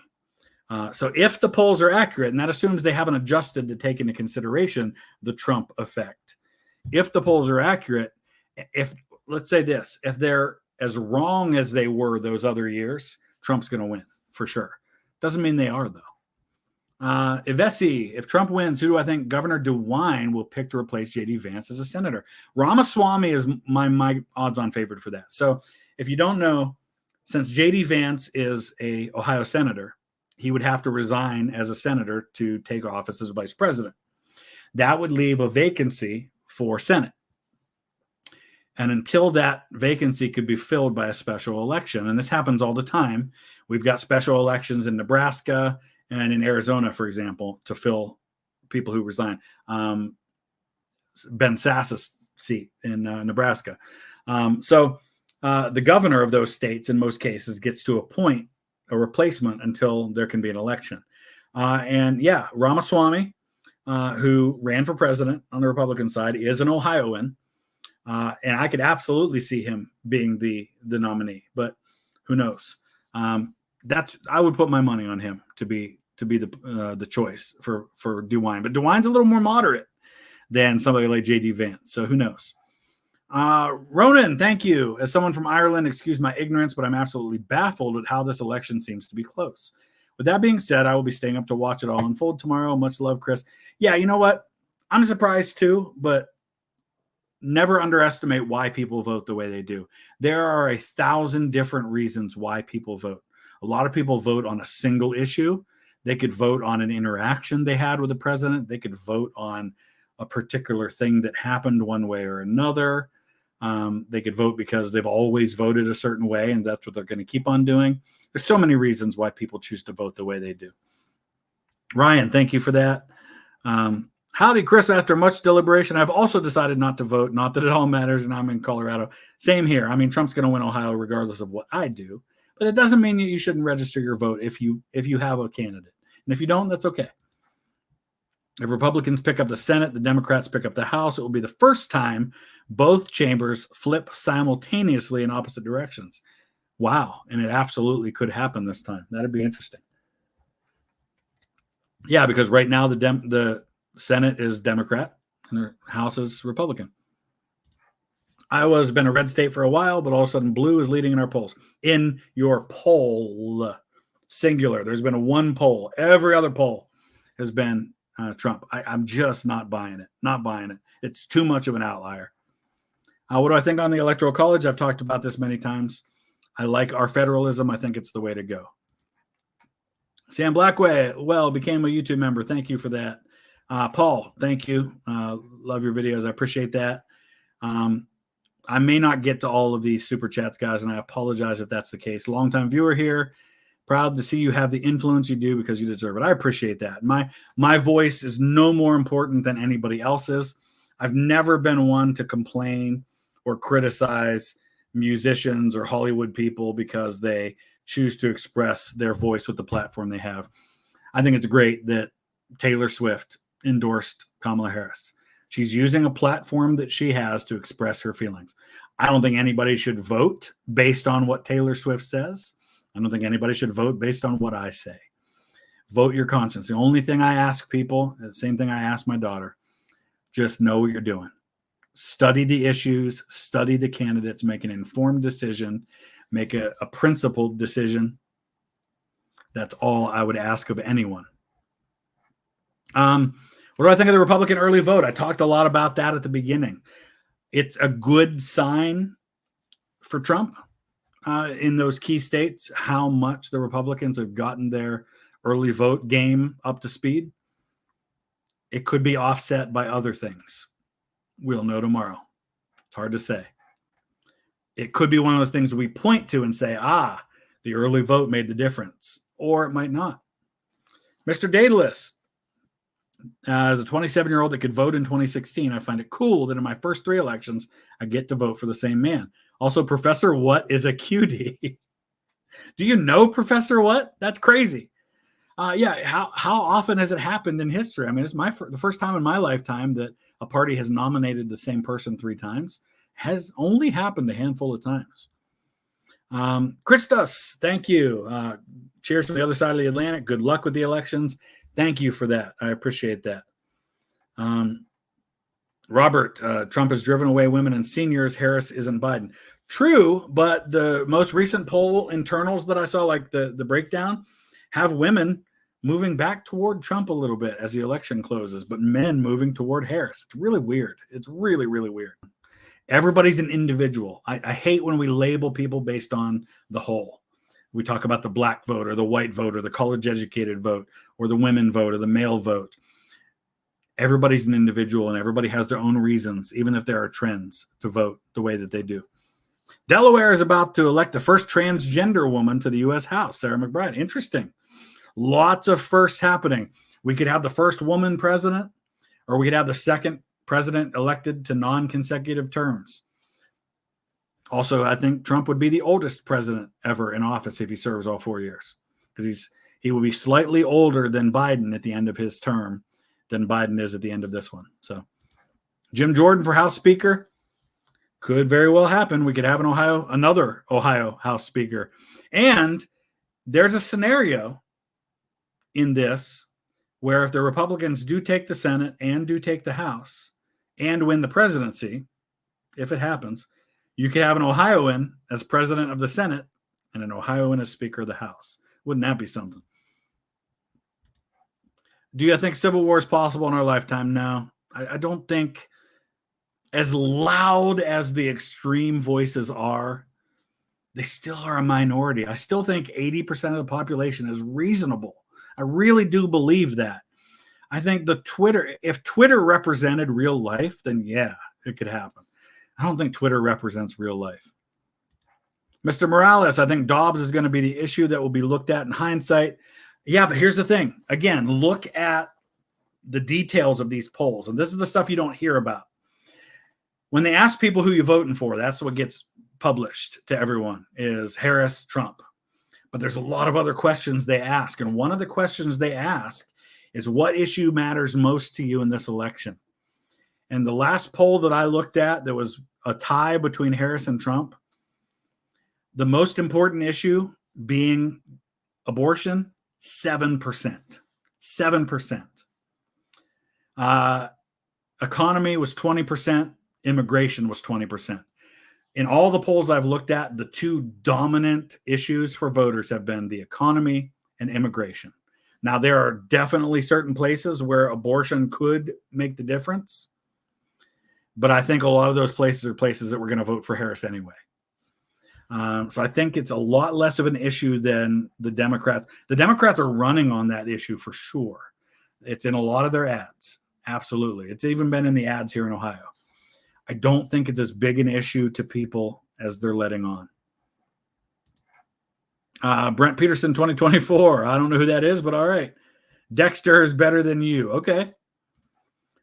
So if the polls are accurate, and that assumes they haven't adjusted to take into consideration the Trump effect. If the polls are accurate, let's say this, if they're as wrong as they were those other years, Trump's going to win for sure. Doesn't mean they are, though. Ivesi, if Trump wins, who do I think Governor DeWine will pick to replace J.D. Vance as a senator? Ramaswamy is my odds-on favorite for that. So if you don't know, since J.D. Vance is a Ohio senator, he would have to resign as a senator to take office as vice president. That would leave a vacancy for Senate. And until that vacancy could be filled by a special election, and this happens all the time, we've got special elections in Nebraska and in Arizona, for example, to fill people who resign. Ben Sass's seat in Nebraska. So the governor of those states, in most cases, gets to appoint a replacement until there can be an election. And yeah, Ramaswamy, who ran for president on the Republican side, is an Ohioan. And I could absolutely see him being the nominee, but who knows? I would put my money on him to be the choice for DeWine. But DeWine's a little more moderate than somebody like J.D. Vance, so who knows? Ronan, thank you. As someone from Ireland, excuse my ignorance, but I'm absolutely baffled at how this election seems to be close. With that being said, I will be staying up to watch it all unfold tomorrow. Much love, Chris. Yeah, you know what? I'm surprised too, but never underestimate why people vote the way they do. There are 1,000 different reasons why people vote. A lot of people vote on a single issue. They could vote on an interaction they had with the president. They could vote on a particular thing that happened one way or another. They could vote because they've always voted a certain way, and that's what they're going to keep on doing. There's so many reasons why people choose to vote the way they do. Ryan, thank you for that. Howdy, Chris. After much deliberation, I've also decided not to vote. Not that it all matters, and I'm in Colorado. Same here. I mean, Trump's going to win Ohio regardless of what I do. But it doesn't mean that you shouldn't register your vote if you have a candidate. And if you don't, that's okay. If Republicans pick up the Senate, the Democrats pick up the House, it will be the first time both chambers flip simultaneously in opposite directions. Wow. And it absolutely could happen this time. That'd be interesting. Yeah, because right now the Senate is Democrat and the House is Republican. Iowa's been a red state for a while, but all of a sudden blue is leading in our polls. In your poll, singular, there's been a one poll. Every other poll has been Trump. I'm just not buying it. Not buying it. It's too much of an outlier. What do I think on the Electoral College? I've talked about this many times. I like our federalism. I think it's the way to go. Sam Blackway, became a YouTube member. Thank you for that. Paul, thank you. Love your videos. I appreciate that. I may not get to all of these super chats, guys, and I apologize if that's the case. Longtime viewer here. Proud to see you have the influence you do because you deserve it. I appreciate that. My voice is no more important than anybody else's. I've never been one to complain or criticize musicians or Hollywood people because they choose to express their voice with the platform they have. I think it's great that Taylor Swift endorsed Kamala Harris. She's using a platform that she has to express her feelings. I don't think anybody should vote based on what Taylor Swift says. I don't think anybody should vote based on what I say. Vote your conscience. The only thing I ask people, the same thing I ask my daughter, just know what you're doing. Study the issues, study the candidates, make an informed decision, make a principled decision. That's all I would ask of anyone. What do I think of the Republican early vote? I talked a lot about that at the beginning. It's a good sign for Trump in those key states, how much the Republicans have gotten their early vote game up to speed. It could be offset by other things. We'll know tomorrow. It's hard to say. It could be one of those things we point to and say, the early vote made the difference, or it might not. Mr. Daedalus, as a 27-year-old that could vote in 2016, I find it cool that in my first 3 elections, I get to vote for the same man. Also, Professor What is a cutie? Do you know Professor What? That's crazy. How often has it happened in history? I mean, it's the first time in my lifetime that a party has nominated the same person 3 times. Has only happened a handful of times. Christos, thank you. Cheers from the other side of the Atlantic. Good luck with the elections. Thank you for that. I appreciate that. Robert, Trump has driven away women and seniors. Harris isn't Biden. True, but the most recent poll internals that I saw, like the breakdown, have women moving back toward Trump a little bit as the election closes, but men moving toward Harris. It's really weird. It's really, really weird. Everybody's an individual. I hate when we label people based on the whole. We talk about the black vote or the white vote or the college-educated vote or the women vote or the male vote. Everybody's an individual and everybody has their own reasons, even if there are trends, to vote the way that they do. Delaware is about to elect the first transgender woman to the U.S. House, Sarah McBride. Interesting. Lots of firsts happening. We could have the first woman president, or we could have the second president elected to non-consecutive terms. Also, I think Trump would be the oldest president ever in office if he serves all 4 years, because he will be slightly older than Biden at the end of his term than Biden is at the end of this one. So Jim Jordan for House Speaker could very well happen. We could have another Ohio House Speaker. And there's a scenario in this where if the Republicans do take the Senate and do take the House and win the presidency, if it happens, you could have an Ohioan as president of the Senate and an Ohioan as Speaker of the House. Wouldn't that be something? Do you think civil war is possible in our lifetime? No. I don't think, as loud as the extreme voices are, they still are a minority. I still think 80% of the population is reasonable. I really do believe that. I think if Twitter represented real life, then yeah, it could happen. I don't think Twitter represents real life. Mr. Morales, I think Dobbs is going to be the issue that will be looked at in hindsight. Yeah, but here's the thing. Again, look at the details of these polls. And this is the stuff you don't hear about. When they ask people who you're voting for, that's what gets published to everyone, is Harris, Trump. But there's a lot of other questions they ask. And one of the questions they ask is what issue matters most to you in this election. And the last poll that I looked at, there was a tie between Harris and Trump. The most important issue being abortion, 7%. 7%. Economy was 20%. Immigration was 20%. In all the polls I've looked at, the two dominant issues for voters have been the economy and immigration. Now, there are definitely certain places where abortion could make the difference, but I think a lot of those places are places that we're going to vote for Harris anyway. So I think it's a lot less of an issue than the Democrats. The Democrats are running on that issue for sure. It's in a lot of their ads. Absolutely. It's even been in the ads here in Ohio. I don't think it's as big an issue to people as they're letting on. Brent Peterson 2024. I don't know who that is, but all right. Dexter is better than you. Okay.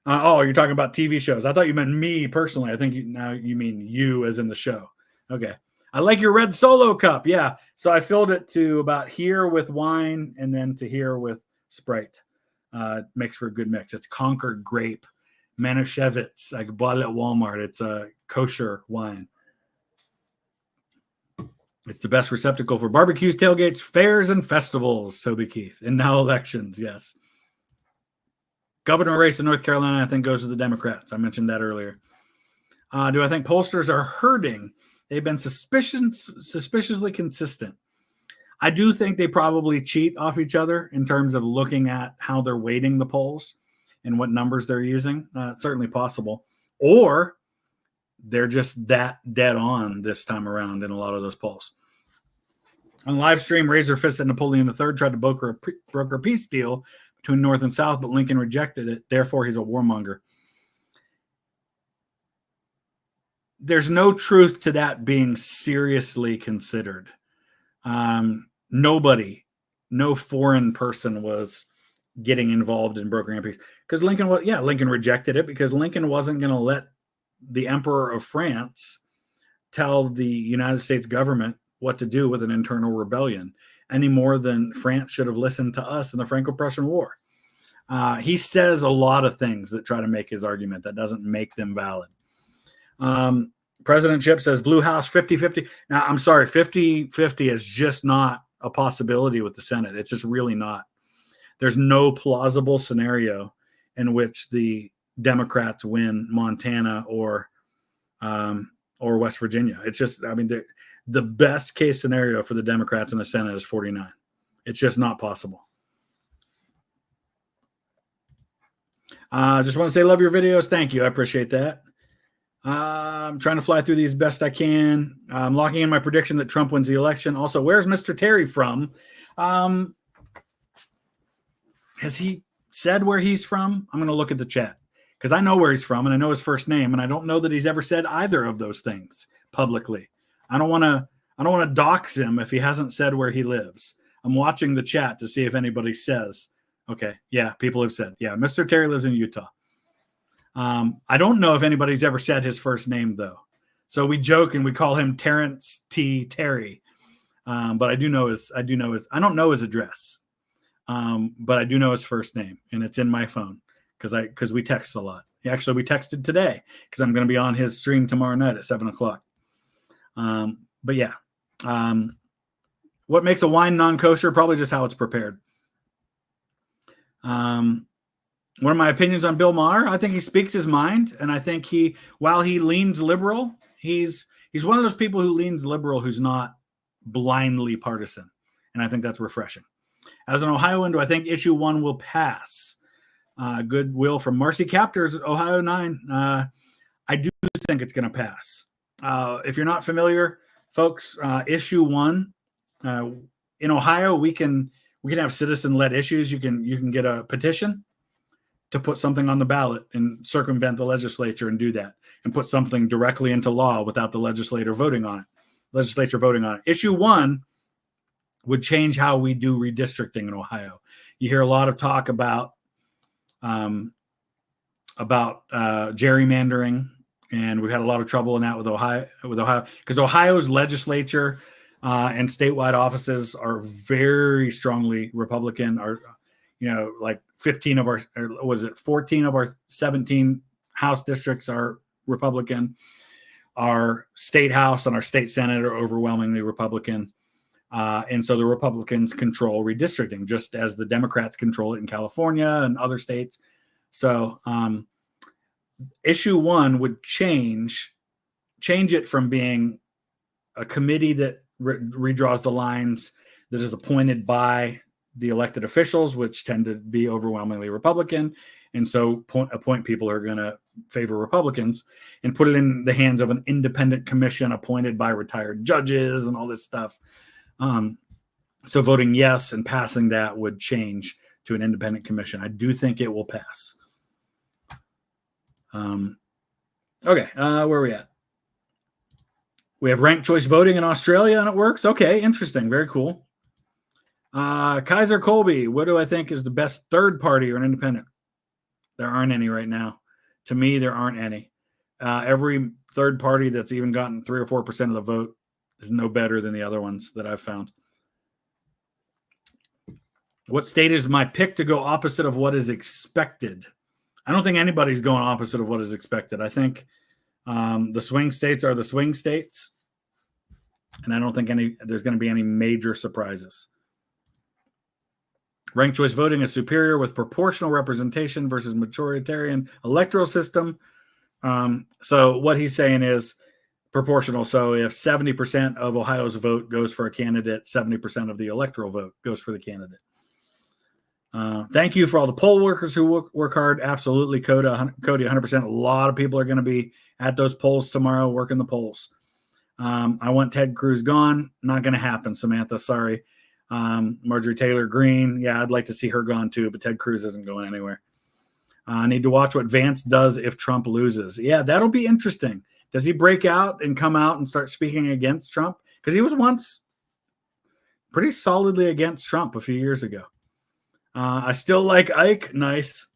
You're talking about TV shows. I thought you meant me personally. I think now you mean you as in the show. Okay. I like your red Solo cup. Yeah. So I filled it to about here with wine and then to here with Sprite. Makes for a good mix. It's Concord Grape Manischewitz. I bought it at Walmart. It's a kosher wine. It's the best receptacle for barbecues, tailgates, fairs, and festivals, Toby Keith. And now elections, yes. Governor race in North Carolina, I think, goes to the Democrats. I mentioned that earlier. Do I think pollsters are hurting? They've been suspiciously consistent. I do think they probably cheat off each other in terms of looking at how they're weighting the polls and what numbers they're using. It's certainly possible. Or they're just that dead on this time around in a lot of those polls. On live stream, Razor Fist and Napoleon III tried to broker a peace deal between North and South, but Lincoln rejected it. Therefore, he's a warmonger. There's no truth to that being seriously considered. Nobody, no foreign person was getting involved in brokering a peace because Lincoln rejected it because Lincoln wasn't going to let the Emperor of France tell the United States government what to do with an internal rebellion any more than France should have listened to us in the Franco-Prussian War. He says a lot of things that try to make his argument. That doesn't make them valid. President Chip says Blue House 50-50. Now, I'm sorry, 50-50 is just not a possibility with the Senate. It's just really not. There's no plausible scenario in which the Democrats win Montana or West Virginia. It's just, I mean, the best case scenario for the Democrats in the Senate is 49. It's just not possible. Just want to say, love your videos. Thank you. I appreciate that. I'm trying to fly through these best I can. I'm locking in my prediction that Trump wins the election. Also, where's Mr. Terry from? Has he said where he's from? I'm going to look at the chat because I know where he's from and I know his first name, and I don't know that he's ever said either of those things publicly. I don't want to dox him if he hasn't said where he lives. I'm watching the chat to see if anybody says, okay, yeah, people have said, yeah, Mr. Terry lives in Utah. I don't know if anybody's ever said his first name though. So we joke and we call him Terrence T. Terry. But I don't know his address. But I do know his first name and it's in my phone because we text a lot. Actually, we texted today because I'm going to be on his stream tomorrow night at 7:00. But yeah, what makes a wine non-kosher? Probably just how it's prepared. One of my opinions on Bill Maher, I think he speaks his mind, and I think while he leans liberal, he's one of those people who leans liberal who's not blindly partisan, and I think that's refreshing. As an Ohioan, do I think issue 1 will pass? Goodwill from Marcy Captors, Ohio 9. I do think it's going to pass. If you're not familiar, folks, issue 1 in Ohio, we can have citizen-led issues. You can get a petition to put something on the ballot and circumvent the legislature and do that and put something directly into law without the legislature voting on it. Issue 1 would change how we do redistricting in Ohio. You hear a lot of talk about gerrymandering, and we've had a lot of trouble in that with Ohio because Ohio's legislature and statewide offices are very strongly Republican. like 15 of our, or was it 14 of our 17 House districts are Republican. Our state House and our state Senate are overwhelmingly Republican. And so the Republicans control redistricting, just as the Democrats control it in California and other states. So issue 1 would change it from being a committee that redraws the lines that is appointed by the elected officials, which tend to be overwhelmingly Republican. And so appoint people who are going to favor Republicans, and put it in the hands of an independent commission appointed by retired judges and all this stuff. So voting yes and passing that would change to an independent commission. I do think it will pass. Okay, where are we at? We have ranked choice voting in Australia, and it works. Okay, interesting. Very cool. Kaiser Colby, what do I think is the best third party or an independent? There aren't any right now. To me, there aren't any. Every third party that's even gotten 3 or 4% of the vote is no better than the other ones that I've found. What state is my pick to go opposite of what is expected? I don't think anybody's going opposite of what is expected. I think the swing states are the swing states, and I don't think there's going to be any major surprises. Ranked choice voting is superior with proportional representation versus majoritarian electoral system. So what he's saying is proportional. So if 70% of Ohio's vote goes for a candidate, 70% of the electoral vote goes for the candidate. Thank you for all the poll workers who work hard. Absolutely, Cody, 100%. A lot of people are going to be at those polls tomorrow working the polls. I want Ted Cruz gone. Not going to happen, Samantha. Sorry. Marjorie Taylor Greene. Yeah, I'd like to see her gone too, but Ted Cruz isn't going anywhere. I need to watch what Vance does if Trump loses. Yeah, that'll be interesting. Does he break out and come out and start speaking against Trump? Because he was once pretty solidly against Trump a few years ago. I still like Ike. Nice.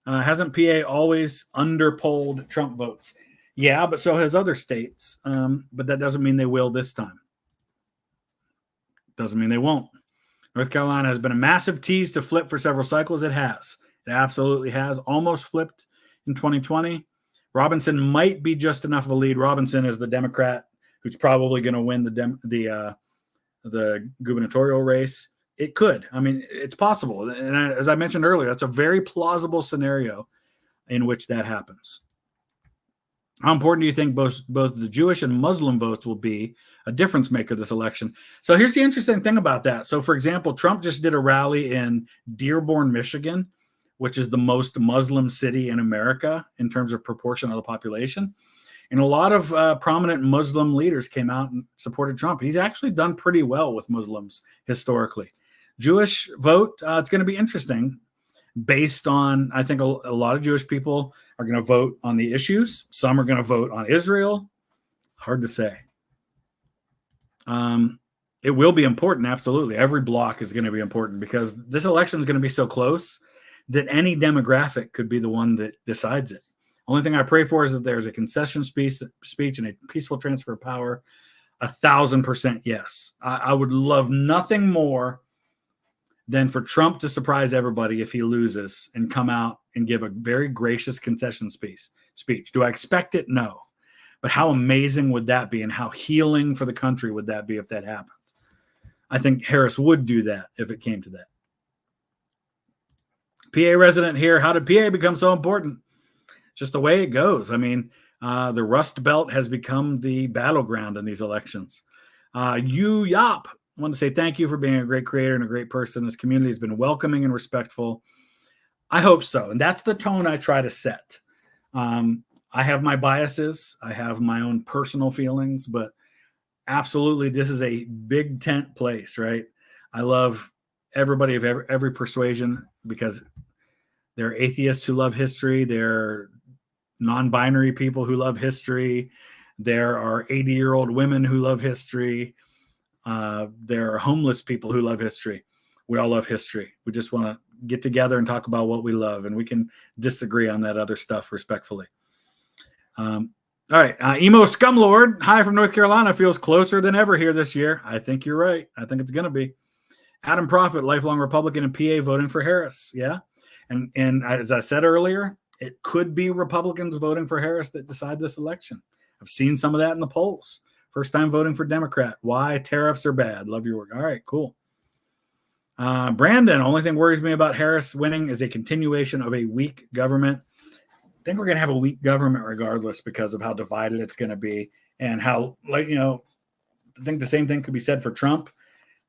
Hasn't PA always underpolled Trump votes? Yeah, but so has other states. But that doesn't mean they will this time. Doesn't mean they won't. North Carolina has been a massive tease to flip for several cycles. It has. It absolutely has. Almost flipped in 2020. Robinson might be just enough of a lead. Robinson is the Democrat who's probably going to win the gubernatorial race. It could. I mean, it's possible. And as I mentioned earlier, that's a very plausible scenario in which that happens. How important do you think both the Jewish and Muslim votes will be a difference maker this election? So here's the interesting thing about that. So, for example, Trump just did a rally in Dearborn, Michigan, which is the most Muslim city in America in terms of proportion of the population. And a lot of prominent Muslim leaders came out and supported Trump. He's actually done pretty well with Muslims historically. Jewish vote, it's going to be interesting based on, I think a lot of Jewish people are going to vote on the issues. Some are going to vote on Israel. Hard to say. It will be important, absolutely. Every block is going to be important because this election is going to be so close that any demographic could be the one that decides it. Only thing I pray for is that there's a concession speech and a peaceful transfer of power. 1,000% yes. I would love nothing more than for Trump to surprise everybody if he loses and come out and give a very gracious concession speech. Do I expect it? No. But how amazing would that be, and how healing for the country would that be if that happened? I think Harris would do that if it came to that. PA resident here, how did PA become so important? Just the way it goes. I mean, the Rust Belt has become the battleground in these elections. Yop. I want to say thank you for being a great creator and a great person. This community has been welcoming and respectful. I hope so. And that's the tone I try to set. I have my biases. I have my own personal feelings, but absolutely, this is a big tent place, right? I love everybody of every persuasion because there are atheists who love history. There are non-binary people who love history. There are 80-year-old women who love history. There are homeless people who love history. We all love history. We just want to get together and talk about what we love, and we can disagree on that other stuff respectfully. All right. Emo Scumlord, hi from North Carolina, feels closer than ever here this year. I think you're right. I think it's going to be. Adam Prophet, lifelong Republican in PA, voting for Harris. Yeah. And as I said earlier, it could be Republicans voting for Harris that decide this election. I've seen some of that in the polls. First time voting for Democrat. Why? Tariffs are bad. Love your work. All right, cool. Brandon, only thing worries me about Harris winning is a continuation of a weak government. I think we're going to have a weak government regardless because of how divided it's going to be and how, I think the same thing could be said for Trump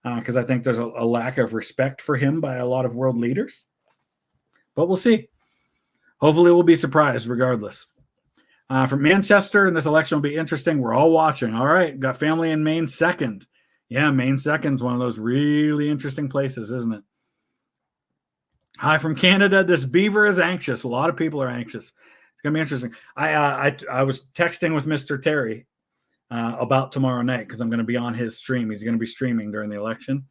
because I think there's a lack of respect for him by a lot of world leaders. But we'll see. Hopefully we'll be surprised regardless. From Manchester, and this election will be interesting. We're all watching. All right, got family in Maine second. Yeah, Maine second's one of those really interesting places, isn't it? Hi from Canada. This beaver is anxious. A lot of people are anxious. It's going to be interesting. I was texting with Mr. Terry about tomorrow night because I'm going to be on his stream. He's going to be streaming during the election.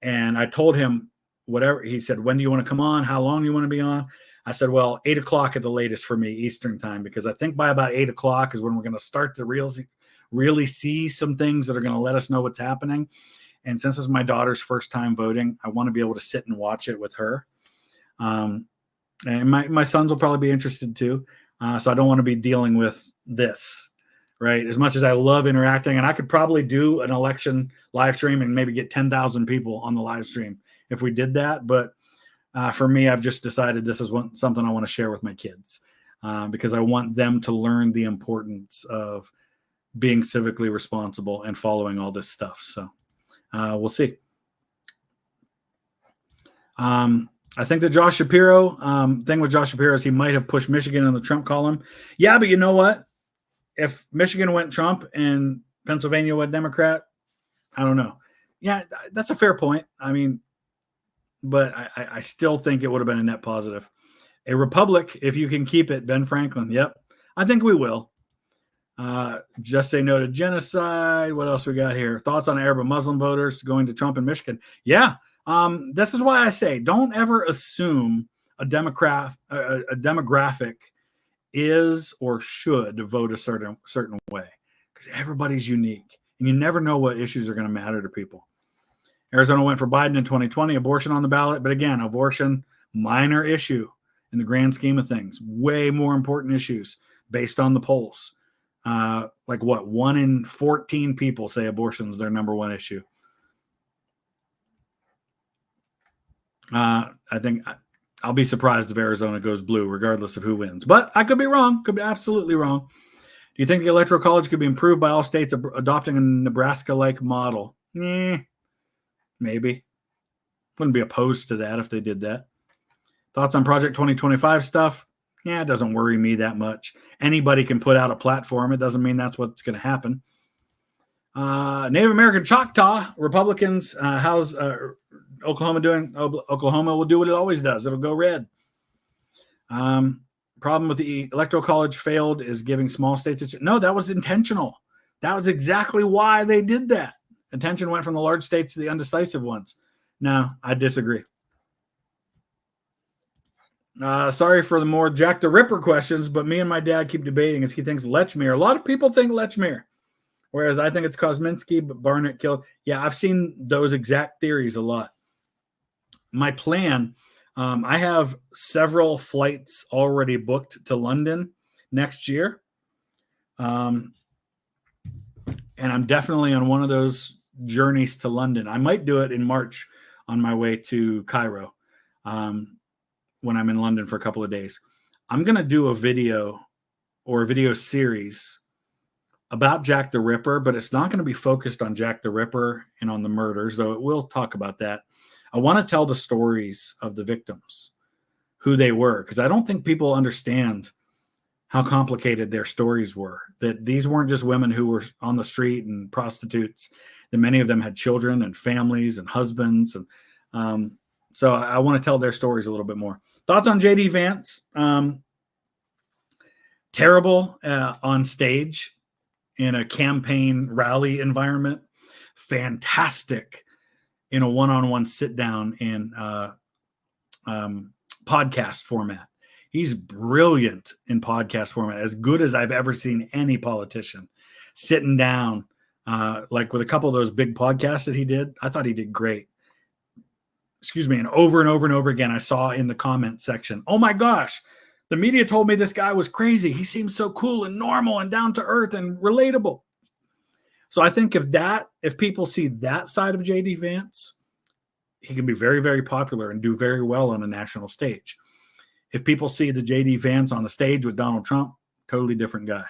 And I told him whatever. He said, when do you want to come on? How long do you want to be on? I said, well, 8 o'clock at the latest for me, Eastern time, because I think by about 8 o'clock is when we're going to start to really see some things that are going to let us know what's happening. And since it's my daughter's first time voting, I want to be able to sit and watch it with her. And my sons will probably be interested too. So I don't want to be dealing with this, right? As much as I love interacting, and I could probably do an election live stream and maybe get 10,000 people on the live stream if we did that. But for me, I've just decided this is something I want to share with my kids because I want them to learn the importance of being civically responsible and following all this stuff. So we'll see. I think that Josh Shapiro, thing with Josh Shapiro is he might have pushed Michigan in the Trump column. Yeah, but you know what? If Michigan went Trump and Pennsylvania went Democrat, I don't know. Yeah, that's a fair point. I mean, but I still think it would have been a net positive. A republic, if you can keep it, Ben Franklin. Yep, I think we will. Just say no to genocide. What else we got here? Thoughts on Arab and Muslim voters going to Trump in Michigan? Yeah. This is why I say don't ever assume a demographic is or should vote a certain way because everybody's unique and you never know what issues are going to matter to people. Arizona went for Biden in 2020, abortion on the ballot. But again, abortion, minor issue in the grand scheme of things. Way more important issues based on the polls. Like what? 1 in 14 people say abortion is their number one issue. I think I'll be surprised if Arizona goes blue, regardless of who wins. But I could be wrong. Could be absolutely wrong. Do you think the Electoral College could be improved by all states adopting a Nebraska-like model? Maybe. Wouldn't be opposed to that if they did that. Thoughts on Project 2025 stuff? Yeah, it doesn't worry me that much. Anybody can put out a platform. It doesn't mean that's what's going to happen. Native American Choctaw Republicans, how's Oklahoma doing? Oklahoma will do what it always does. It'll go red. Problem with the Electoral College failed is giving small states no, that was intentional. That was exactly why they did that. Attention went from the large states to the undecisive ones. No, I disagree. Sorry for the more Jack the Ripper questions, but me and my dad keep debating as he thinks Lechmere. A lot of people think Lechmere, whereas I think it's Kosminski, but Barnett killed. Yeah, I've seen those exact theories a lot. My plan, I have several flights already booked to London next year. And I'm definitely on one of those journeys to London. I might do it in March on my way to Cairo when I'm in London for a couple of days. I'm going to do a video or a video series about Jack the Ripper, but it's not going to be focused on Jack the Ripper and on the murders, though it will talk about that. I want to tell the stories of the victims, who they were, because I don't think people understand how complicated their stories were, that these weren't just women who were on the street and prostitutes, that many of them had children and families and husbands. And so I want to tell their stories a little bit more. Thoughts on JD Vance? Terrible on stage in a campaign rally environment. Fantastic in a one-on-one sit-down and podcast format. He's brilliant in podcast format, as good as I've ever seen any politician sitting down, like with a couple of those big podcasts that he did. I thought he did great. excuse me, and over and over again, I saw in the comment section, oh my gosh, the media told me this guy was crazy. He seems so cool and normal and down to earth and relatable. So I think if people see that side of JD Vance, he can be very, very popular and do very well on a national stage. If people see the JD Vance on the stage with Donald Trump, totally different guy.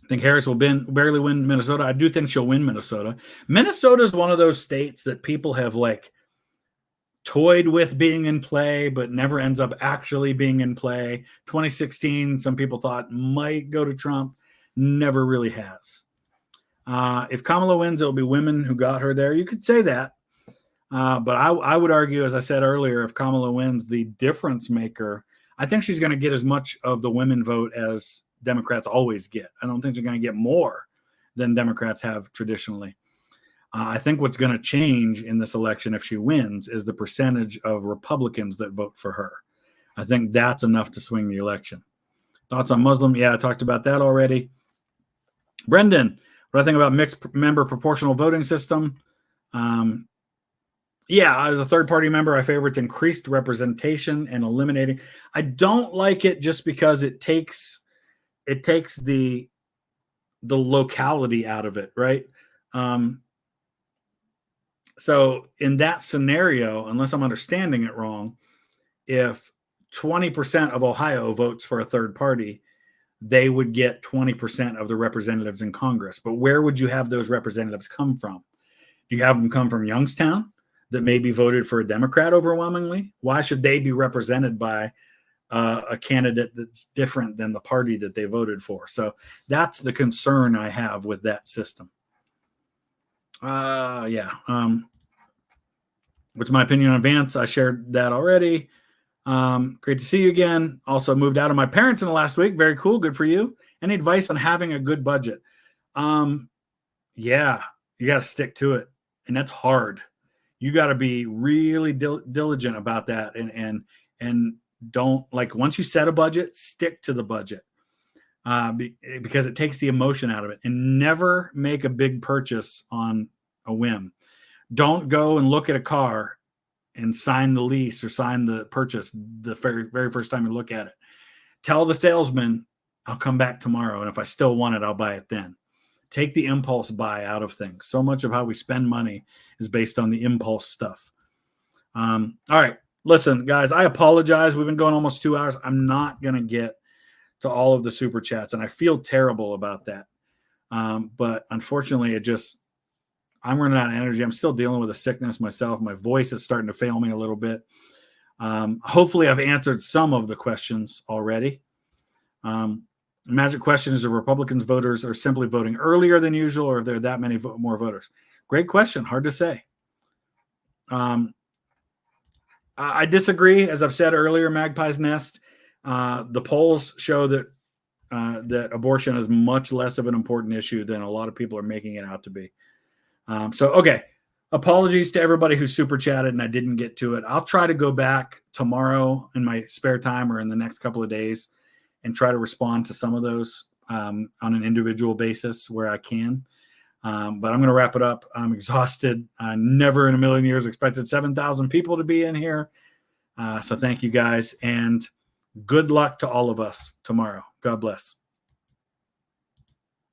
I think Harris will barely win Minnesota. I do think she'll win Minnesota. Minnesota is one of those states that people have like toyed with being in play, but never ends up actually being in play. 2016, some people thought might go to Trump, never really has. If Kamala wins, it'll be women who got her there. You could say that. But I would argue, as I said earlier, if Kamala wins, the difference maker, I think she's going to get as much of the women vote as Democrats always get. I don't think they're going to get more than Democrats have traditionally. I think what's going to change in this election if she wins is the percentage of Republicans that vote for her. I think that's enough to swing the election. Thoughts on Muslim? Yeah, I talked about that already. Brendan, what do I think about mixed member proportional voting system? Yeah, as a third-party member, I favor its increased representation and eliminating. I don't like it just because it takes the locality out of it, right? So in that scenario, unless I'm understanding it wrong, if 20% of Ohio votes for a third party, they would get 20% of the representatives in Congress. But where would you have those representatives come from? Do you have them come from Youngstown that maybe voted for a Democrat overwhelmingly? Why should they be represented by a candidate that's different than the party that they voted for? So that's the concern I have with that system. What's my opinion on Vance? I shared that already. Great to see you again. Also moved out of my parents in the last week. Very cool. Good for you. Any advice on having a good budget? Yeah, you got to stick to it. And that's hard. You got to be really diligent about that. And don't, like, once you set a budget, stick to the budget. Because it takes the emotion out of it. And never make a big purchase on a whim. Don't go and look at a car and sign the lease or sign the purchase the very, very first time you look at it. Tell the salesman, I'll come back tomorrow, and if I still want it, I'll buy it then. Take the impulse buy out of things. So much of how we spend money is based on the impulse stuff. All right. Listen, guys, I apologize. We've been going almost 2 hours. I'm not going to get to all of the super chats, and I feel terrible about that. But unfortunately, I'm running out of energy. I'm still dealing with a sickness myself. My voice is starting to fail me a little bit. Hopefully I've answered some of the questions already. Magic question is if Republicans voters are simply voting earlier than usual, or if there are that many more voters. Great question. Hard to say. I disagree. As I've said earlier, Magpie's Nest, the polls show that abortion is much less of an important issue than a lot of people are making it out to be. Okay. Apologies to everybody who super chatted and I didn't get to it. I'll try to go back tomorrow in my spare time or in the next couple of days and try to respond to some of those on an individual basis where I can. But I'm going to wrap it up. I'm exhausted. I never in a million years expected 7,000 people to be in here. So thank you guys, and good luck to all of us tomorrow. God bless.